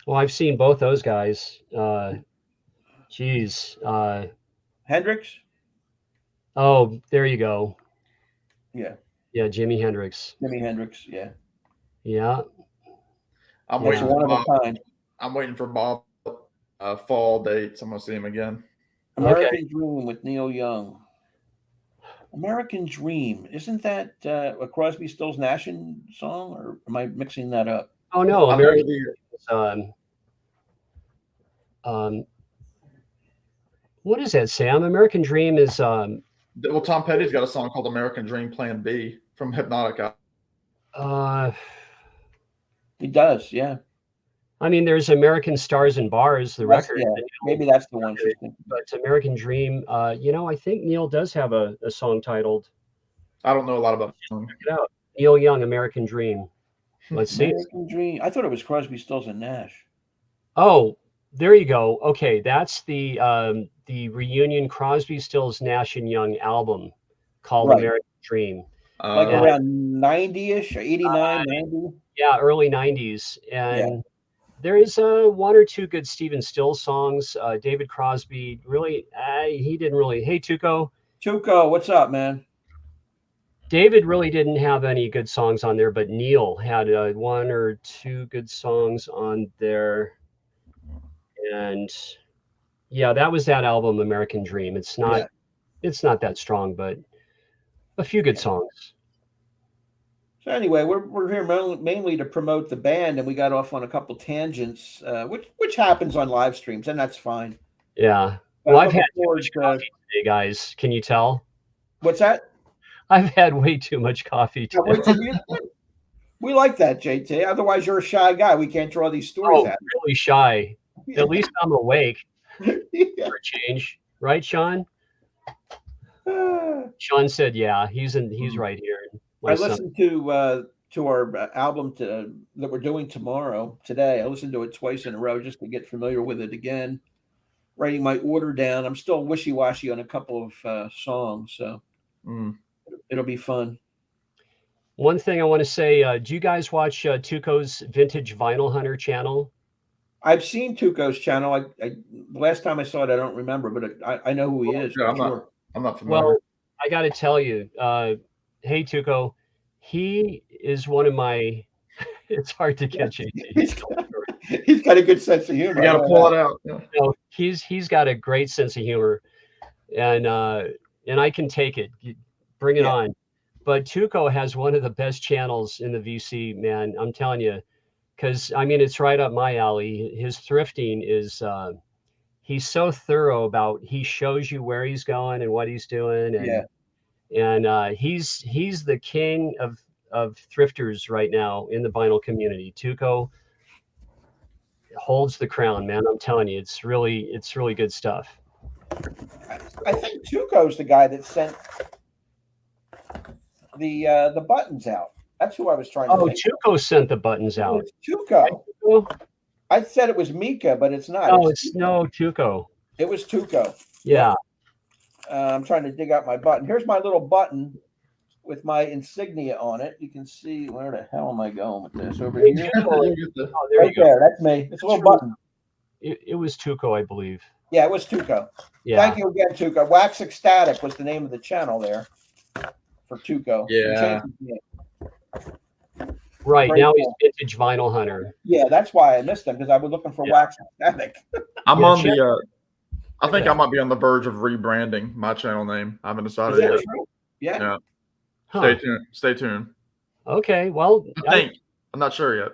Well, I've seen both those guys. Geez. Hendrix? Oh, there you go. Yeah. Yeah, Jimi Hendrix. Jimi Hendrix, yeah. Yeah. I'm waiting for Bob. I'm waiting for Bob fall dates. I'm gonna see him again. American Dream with Neil Young. American Dream. Isn't that a Crosby, Stills, Nash song, or am I mixing that up? Oh no, American Dream is, what does that say? American Dream is well, Tom Petty's got a song called American Dream Plan B from Hypnotic. He does, yeah. I mean, there's American Stars and Bars, the record. Yeah, maybe that's the one. But American Dream, you know, I think Neil does have a song titled. I don't know a lot about him. Check it out. Neil Young, American Dream. Let's see. American Dream. I thought it was Crosby, Stills, and Nash. Oh, there you go. Okay, that's the reunion Crosby, Stills, Nash and Young album called American Dream. Like around 90-ish, 89, 90? Yeah, early 90s. And there is one or two good Stephen Stills songs. David Crosby, really, he didn't really. Hey, Tuco. Tuco, what's up, man? David really didn't have any good songs on there, but Neil had one or two good songs on there. And yeah, that was that album, American Dream. It's not that strong, but a few good songs. So anyway, we're here mainly to promote the band, and we got off on a couple tangents, which happens on live streams, and that's fine. Yeah. Well, I've had too much coffee today, guys. Can you tell? What's that? I've had way too much coffee today. We like that, JT. Otherwise, you're a shy guy. We can't draw these stories out. Really shy. At least I'm awake for a change, right, Sean? Sean said, "Yeah, he's right here." I listened to our album that we're doing today. I listened to it twice in a row just to get familiar with it again. Writing my order down. I'm still wishy-washy on a couple of songs, so it'll be fun. One thing I want to say: do you guys watch Tuco's Vintage Vinyl Hunter channel? I've seen Tuco's channel. The last time I saw it, I don't remember, but I know who he is. Yeah, I'm not familiar. Well, I got to tell you, hey Tuco, he is one of my. It's hard to catch it. He's got a good sense of humor. You got to pull it out. Yeah. No, he's got a great sense of humor, and I can take it. Bring it on. But Tuco has one of the best channels in the VC, man. I'm telling you. Because, I mean, it's right up my alley. His thrifting is, he's so thorough about, he shows you where he's going and what he's doing. And he's the king of thrifters right now in the vinyl community. Tuco holds the crown, man. I'm telling you, it's really good stuff. I think Tuco's the guy that sent the buttons out. That's who I was trying to think. Tuco sent the buttons out. It's Tuco. I said it was Mika, but it's not. No, it's Tuco. It was Tuco. Yeah. I'm trying to dig out my button. Here's my little button. with my insignia on it. You can see where the hell am I going with this? Over here, Oh, there right you go. there. That's me. It's a little button. It was Tuco, I believe. Yeah, it was Tuco. Yeah. Thank you again, Tuco. Wax Ecstatic was the name of the channel there for Tuco. Yeah. Right. Very Now cool. he's Vintage Vinyl Hunter. Yeah, that's why I missed him, because I was looking for Wax Ecstatic. I'm Yeah, on check- the. I think Yeah. I might be on the verge of rebranding my channel name. I haven't Is decided that yet. true? Yeah. Yeah. Huh. Stay tuned. Stay tuned. Okay. Well, I think. I'm not sure yet.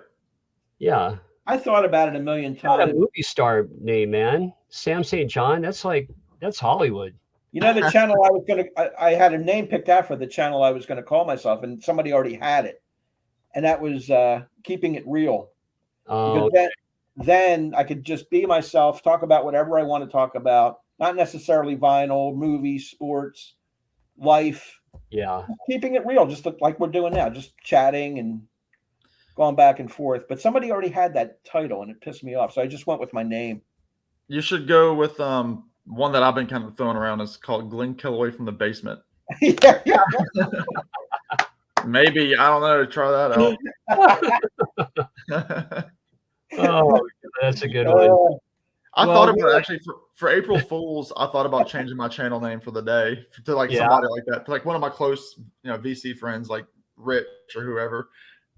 yeah. I thought about it a million Not a times. movie star name, man. Sam St. John. That's Hollywood. You know, the channel I was going to, I had a name picked out for the channel I was going to call myself, and somebody already had it. And that was Keeping It Real. Oh, Because then I could just be myself, talk about whatever I want to talk about, not necessarily vinyl, movies, sports, life, yeah. keeping it real, just like we're doing now, just chatting and going back and forth. But somebody already had that title and it pissed me off. So I just went with my name. You should go with one that I've been kind of throwing around. It's called Glenn Killoy from the Basement. Yeah. Maybe, I don't know, try that out. Oh, that's a good one. I Well, thought about yeah. actually for April Fools. I thought about changing my channel name for the day to like Yeah. somebody like that, to like one of my close, VC friends like Rich or whoever.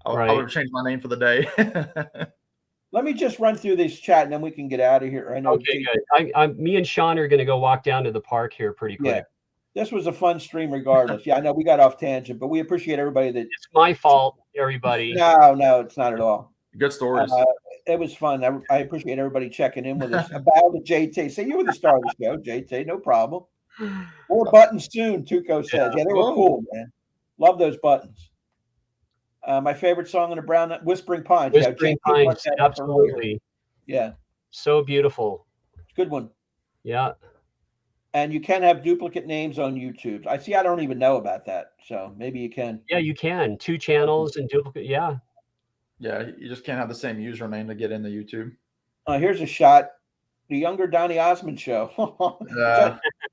I Right. would have changed my name for the day. Let me just run through this chat and then we can get out of here. I know. Okay, good. Me and Sean are going to go walk down to the park here pretty quick. Yeah. This was a fun stream regardless. Yeah, I know we got off tangent, but we appreciate everybody that. It's my fault, everybody. No, it's not at all. Good stories. It was fun. I appreciate everybody checking in with us. About the JT. Say you were the star of the show, JT. No problem. More buttons soon, Tuco says. Yeah, they were cool, man. Love those buttons. My favorite song on the Brown Whispering Pines. Whispering JT brought Pines, that up earlier. absolutely. Yeah, So beautiful. good one. Yeah. And you can have duplicate names on YouTube. I don't even know about that. So maybe you can. Yeah, you can. 2 channels and duplicate. Yeah. Yeah, you just can't have the same username to get into YouTube. Here's a shot. The Younger Donny Osmond Show.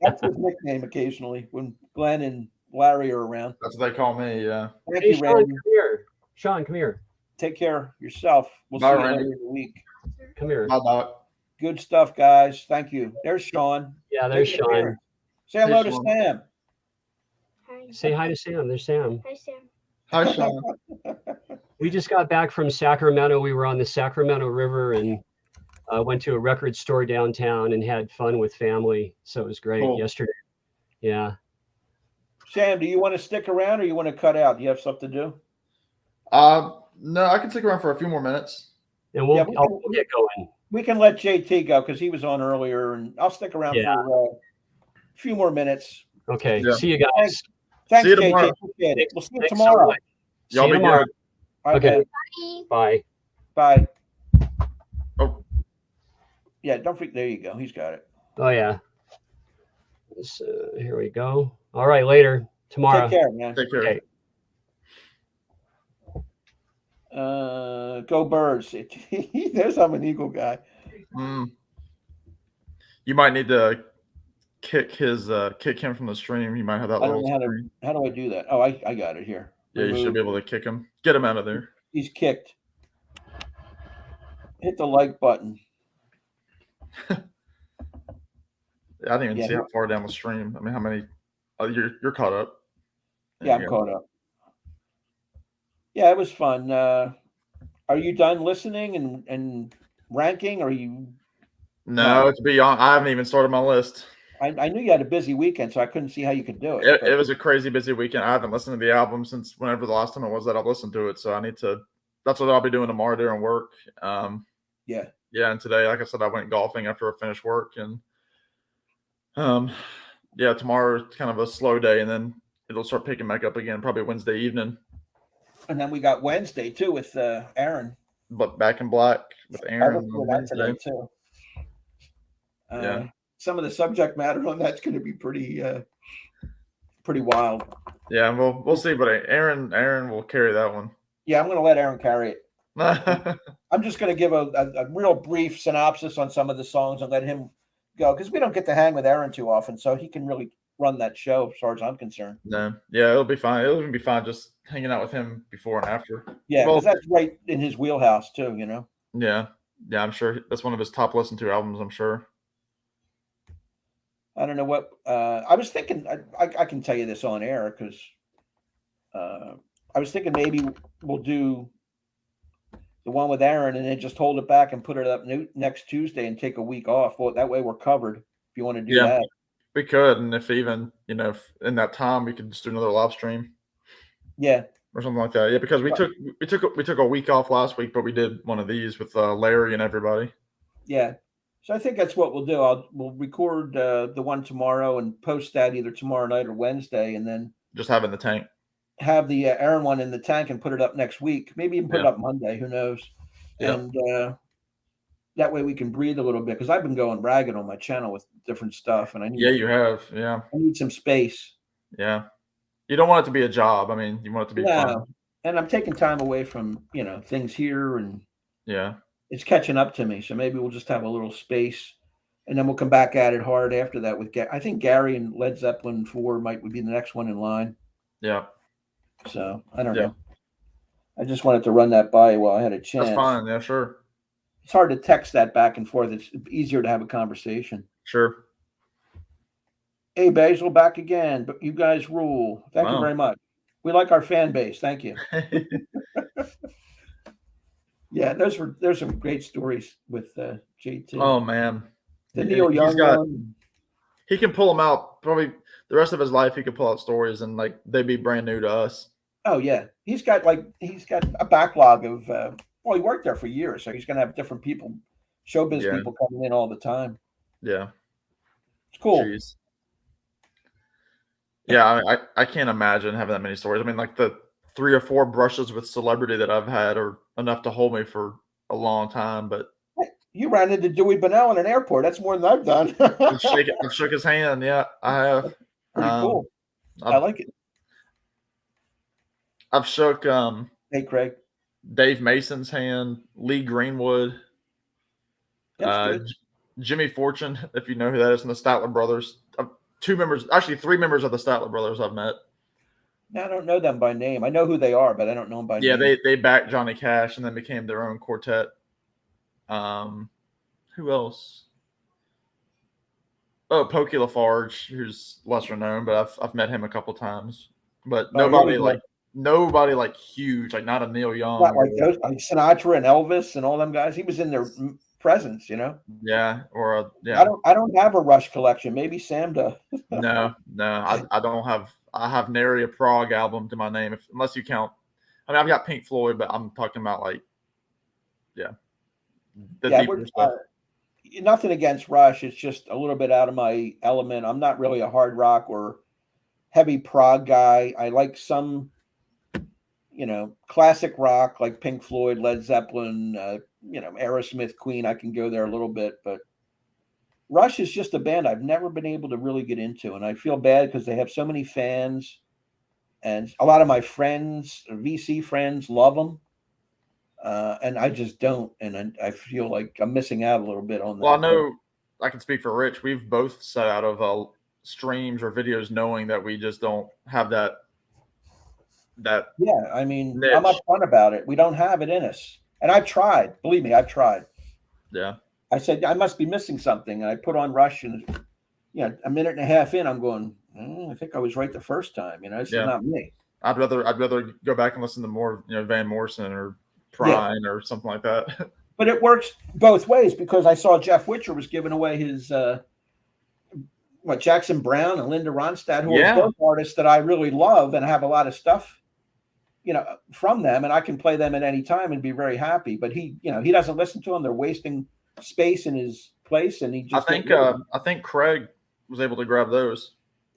That's his nickname occasionally when Glenn and Larry are around. That's what they call me. Yeah. Thank Hey, you, Sean, Randy. come here. Sean, come here. Take care of yourself. We'll Bye, see you Randy. later in the week. Come here. Bye, Doc. Good stuff, guys. Thank you. There's Sean. Yeah, there's Take it Sean. here. Say hello Hey, to Sean. Sam. Hi. Say hi to Sam. There's Sam. Hi, Sam. Hi, Sean. We just got back from Sacramento. We were on the Sacramento River and went to a record store downtown and had fun with family. So it was great yesterday. Yeah. Sam, do you want to stick around or you want to cut out? Do you have stuff to do? No, I can stick around for a few more minutes. And Yeah, we'll get going. We can let JT go because he was on earlier, and I'll stick around Yeah. for a few more minutes. Okay. Yeah. See you guys. Thanks, See you JT. tomorrow. Appreciate it. We'll see you Thanks so tomorrow. much. See Y'all you be tomorrow. good. All right, Okay. man. Bye. Bye. Bye. Oh. Yeah, don't forget. There you go. He's got it. Oh, yeah. So, here we go. All right. Later. Tomorrow. Take care, man. Take care. Okay. Go Birds. There's I'm an Eagle guy. You might need to kick him from the stream. You might have that I don't little know screen. how do I do that? Oh, I got it here. Yeah, you should be able to kick him. Get him out of there. He's kicked. Hit the like button. I didn't even Yeah. see how far down the stream. I mean, how many? Oh, you're caught up. There Yeah, you I'm go. caught up. Yeah, it was fun. Are you done listening and ranking? Or are you? No, to be honest, I haven't even started my list. I knew you had a busy weekend, so I couldn't see how you could do it. It but- was a crazy busy weekend. I haven't listened to the album since whenever the last time it was that I've listened to it. So I need to. That's what I'll be doing tomorrow during work. Yeah. Yeah, and today, like I said, I went golfing after I finished work, and yeah, tomorrow is kind of a slow day, and then it'll start picking back up again probably Wednesday evening. And then we got Wednesday too with Aaron. But Back in Black with I Aaron looked on for that today Wednesday. too. Yeah. Some of the subject matter on that's going to be pretty wild. Yeah, we'll see, but Aaron will carry that one. Yeah, I'm going to let Aaron carry it. Yeah, I'm just going to give a real brief synopsis on some of the songs and let him go because we don't get to hang with Aaron too often, so he can really run that show as far as I'm concerned. No, yeah, it'll be fine. It'll even be fine just hanging out with him before and after. Yeah, Well, because that's right in his wheelhouse too. yeah, I'm sure that's one of his top listened to albums. I'm sure. I don't know what I was thinking. I can tell you this on air because I was thinking maybe we'll do the one with Aaron and then just hold it back and put it up next Tuesday and take a week off. Well, that way we're covered. If you want to do that, we could, and if even if in that time we could just do another live stream. Yeah. Or something like that. Yeah, because we took a week off last week, but we did one of these with Larry and everybody. Yeah. So I think that's what we'll do. We'll record the one tomorrow and post that either tomorrow night or Wednesday, and then just have it in the tank. Have the Aaron one in the tank and put it up next week. Maybe even put it up Monday. Who knows? Yeah. And that way we can breathe a little bit because I've been going ragged on my channel with different stuff, and I need. Yeah, you have. Yeah. I need some space. Yeah. You don't want it to be a job. I mean, you want it to be fun. And I'm taking time away from things here, and it's catching up to me. So maybe we'll just have a little space, and then we'll come back at it hard after that with. I think Gary and Led Zeppelin 4 might be the next one in line. Yeah. So I don't know. I just wanted to run that by you while I had a chance. That's fine. Yeah, sure. It's hard to text that back and forth. It's easier to have a conversation. Sure. Hey, Basil, back again. But you guys rule. Thank you very much. We like our fan base. Thank you. Yeah, there's some great stories with JT. Oh man, the Neil Young one. He can pull them out. Probably the rest of his life, he could pull out stories and like they'd be brand new to us. Oh yeah, he's got a backlog of. Well, he worked there for years, so he's gonna have different people, showbiz people coming in all the time. Yeah, it's cool. Jeez. Yeah, I can't imagine having that many stories. I mean, like the 3 or 4 brushes with celebrity that I've had are enough to hold me for a long time. But you ran into Dewey Bunnell in an airport. That's more than I've done. I've shook his hand. Yeah, I have. Pretty cool. I like it. I've shook hey Craig. Dave Mason's hand, Lee Greenwood, Jimmy Fortune, if you know who that is, and the Statler brothers. 3 members of the Statler brothers I've met. I don't know them by name. I know who they are, but I don't know them by name. Yeah, they backed Johnny Cash and then became their own quartet. Who else? Oh, Pokey Lafarge, who's lesser known, but I've met him a couple times. But nobody like huge, like not a Neil Young. Not like those, like Sinatra and Elvis and all them guys. He was in their presence, Yeah, or I don't have a Rush collection. Maybe Sam does. No, I don't have. I have nary a prog album to my name, unless you count. I mean, I've got Pink Floyd, but I'm talking about like, deeper stuff. Nothing against Rush. It's just a little bit out of my element. I'm not really a hard rock or heavy prog guy. I like some, classic rock like Pink Floyd, Led Zeppelin, Aerosmith, Queen. I can go there a little bit, but Rush is just a band I've never been able to really get into, and I feel bad because they have so many fans, and a lot of my friends, VC friends, love them, and I just don't, and I feel like I'm missing out a little bit on that. Well, I know I can speak for Rich. We've both set out of streams or videos knowing that we just don't have that. Yeah, I mean, niche. I'm upfront about it. We don't have it in us, and I've tried. Believe me, I've tried. Yeah. I said I must be missing something, and I put on Rush, and a minute and a half in, I'm going. I think I was right the first time. It's not me. I'd rather go back and listen to more, Van Morrison or Prine or something like that. But it works both ways because I saw Jeff Witcher was giving away his Jackson Browne and Linda Ronstadt, who are both artists that I really love and have a lot of stuff, from them, and I can play them at any time and be very happy. But he doesn't listen to them. They're wasting space in his place, and he just. I think Craig was able to grab those.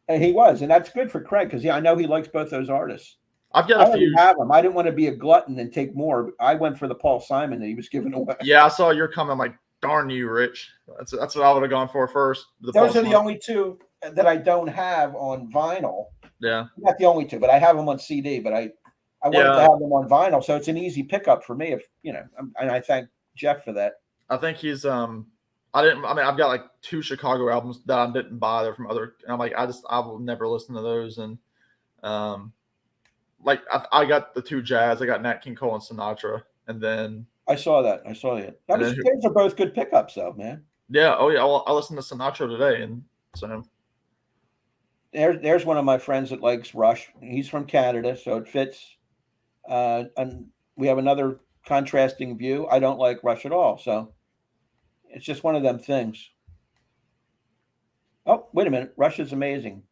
And he was, and that's good for Craig because I know he likes both those artists. I've got a few. Have them. I didn't want to be a glutton and take more. I went for the Paul Simon that he was giving away. Yeah, I saw your comment. Like, darn you, Rich. That's what I would have gone for first. Those are the only 2 that I don't have on vinyl. Yeah, not the only 2, but I have them on CD. But I wanted to have them on vinyl, so it's an easy pickup for me. If and I thank Jeff for that. I think he's. I I didn't. I mean, I've got like 2 Chicago albums that I didn't buy. They're from other. And I'm like, I will never listen to those. And like I got the 2 jazz. I got Nat King Cole and Sinatra, and then I saw that. Those are both good pickups, though, man. yeah. Oh yeah. I listened to Sinatra today, and so There's one of my friends that likes Rush. He's from Canada, so it fits. And we have another contrasting view. I don't like Rush at all, so it's just one of them things. Oh, wait a minute. Rush is amazing.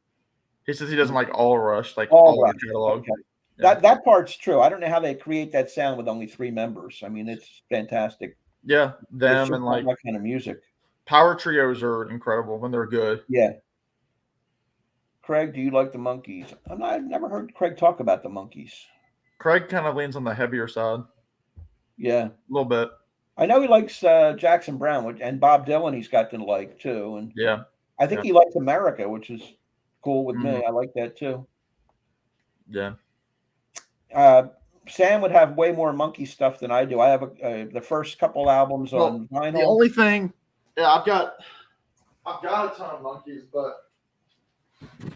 he says he doesn't like all Rush, like All all Rush. the catalog. Okay. Yeah. That part's true. I don't know how they create that sound with only 3 members. I mean, it's fantastic. Yeah, them It's just and like that kind of music. power trios are incredible when they're good. Yeah. Craig, do you like the Monkees? I've never heard Craig talk about the Monkees. Craig kind of leans on the heavier side Yeah. a little bit. I know he likes Jackson Browne and Bob Dylan. He's got to like too, and Yeah, I think he likes America, which is cool with me. I like that too. yeah. Sam would have way more Monkey stuff than I do. I have the first couple albums on vinyl. The only thing, yeah, I've got a ton of Monkeys, but I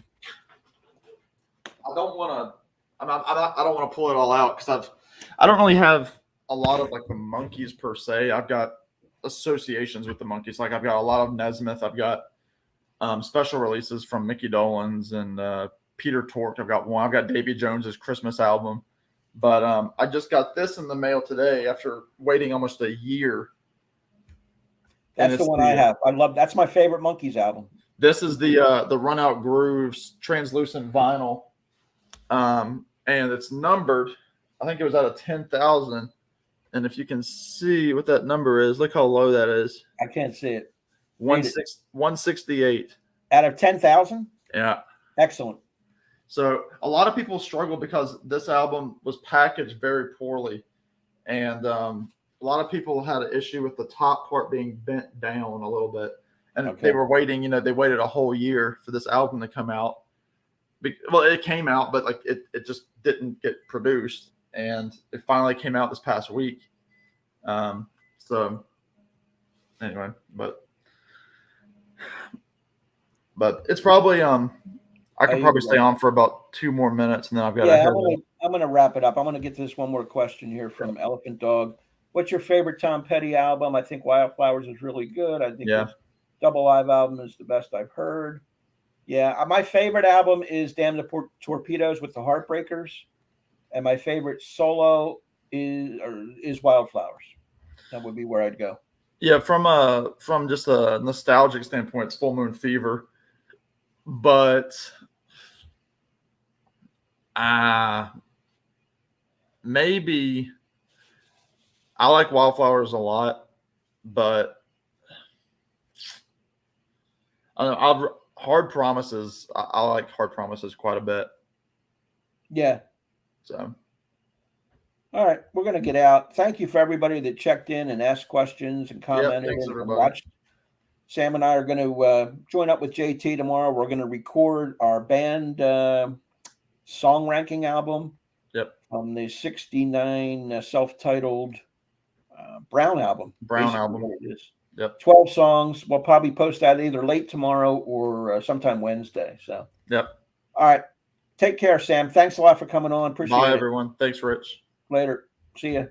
don't want to. I don't want to pull it all out because I don't really have a lot of like the Monkeys per se. I've got associations with the Monkeys. Like I've got a lot of Nesmith. I've got special releases from Mickey Dolenz and Peter Tork. I've got Davy Jones's Christmas album. But I just got this in the mail today after waiting almost a year. That's the one I have. I love. That's my favorite Monkees album. This is the Run Out Grooves translucent vinyl, and it's numbered. I think it was out of 10,000. And if you can see what that number is, look how low that is. I can't see it. 168 out of 10,000. Yeah, excellent. So a lot of people struggle because this album was packaged very poorly, and a lot of people had an issue with the top part being bent down a little bit, and they were waiting. They waited a whole year for this album to come out. Well, it came out, but like it just didn't get produced, and it finally came out this past week. So anyway, but it's probably I can probably stay on for about 2 more minutes, and then I've got I'm going to wrap it up. I'm going to get to this one more question here from Elephant Dog. What's your favorite Tom Petty album? I think Wildflowers is really good. I think his Double Live album is the best I've heard. Yeah, my favorite album is Damn the Torpedoes with the Heartbreakers, and my favorite solo is Wildflowers. That would be where I'd go. Yeah, from just a nostalgic standpoint, it's Full Moon Fever, but maybe I like Wildflowers a lot, but I don't know, Hard Promises. I like Hard Promises quite a bit. Yeah. So. All right, we're going to get out. Thank you for everybody that checked in and asked questions and commented and watched. Sam and I are going to join up with JT tomorrow. We're going to record our band song ranking album. Yep. On the 69 self-titled Brown album. Brown album. What it is. Yep. 12 songs. We'll probably post that either late tomorrow or sometime Wednesday. So. Yep. All right. Take care, Sam. Thanks a lot for coming on. Appreciate it. Bye, everyone. Thanks, Rich. Later. See ya.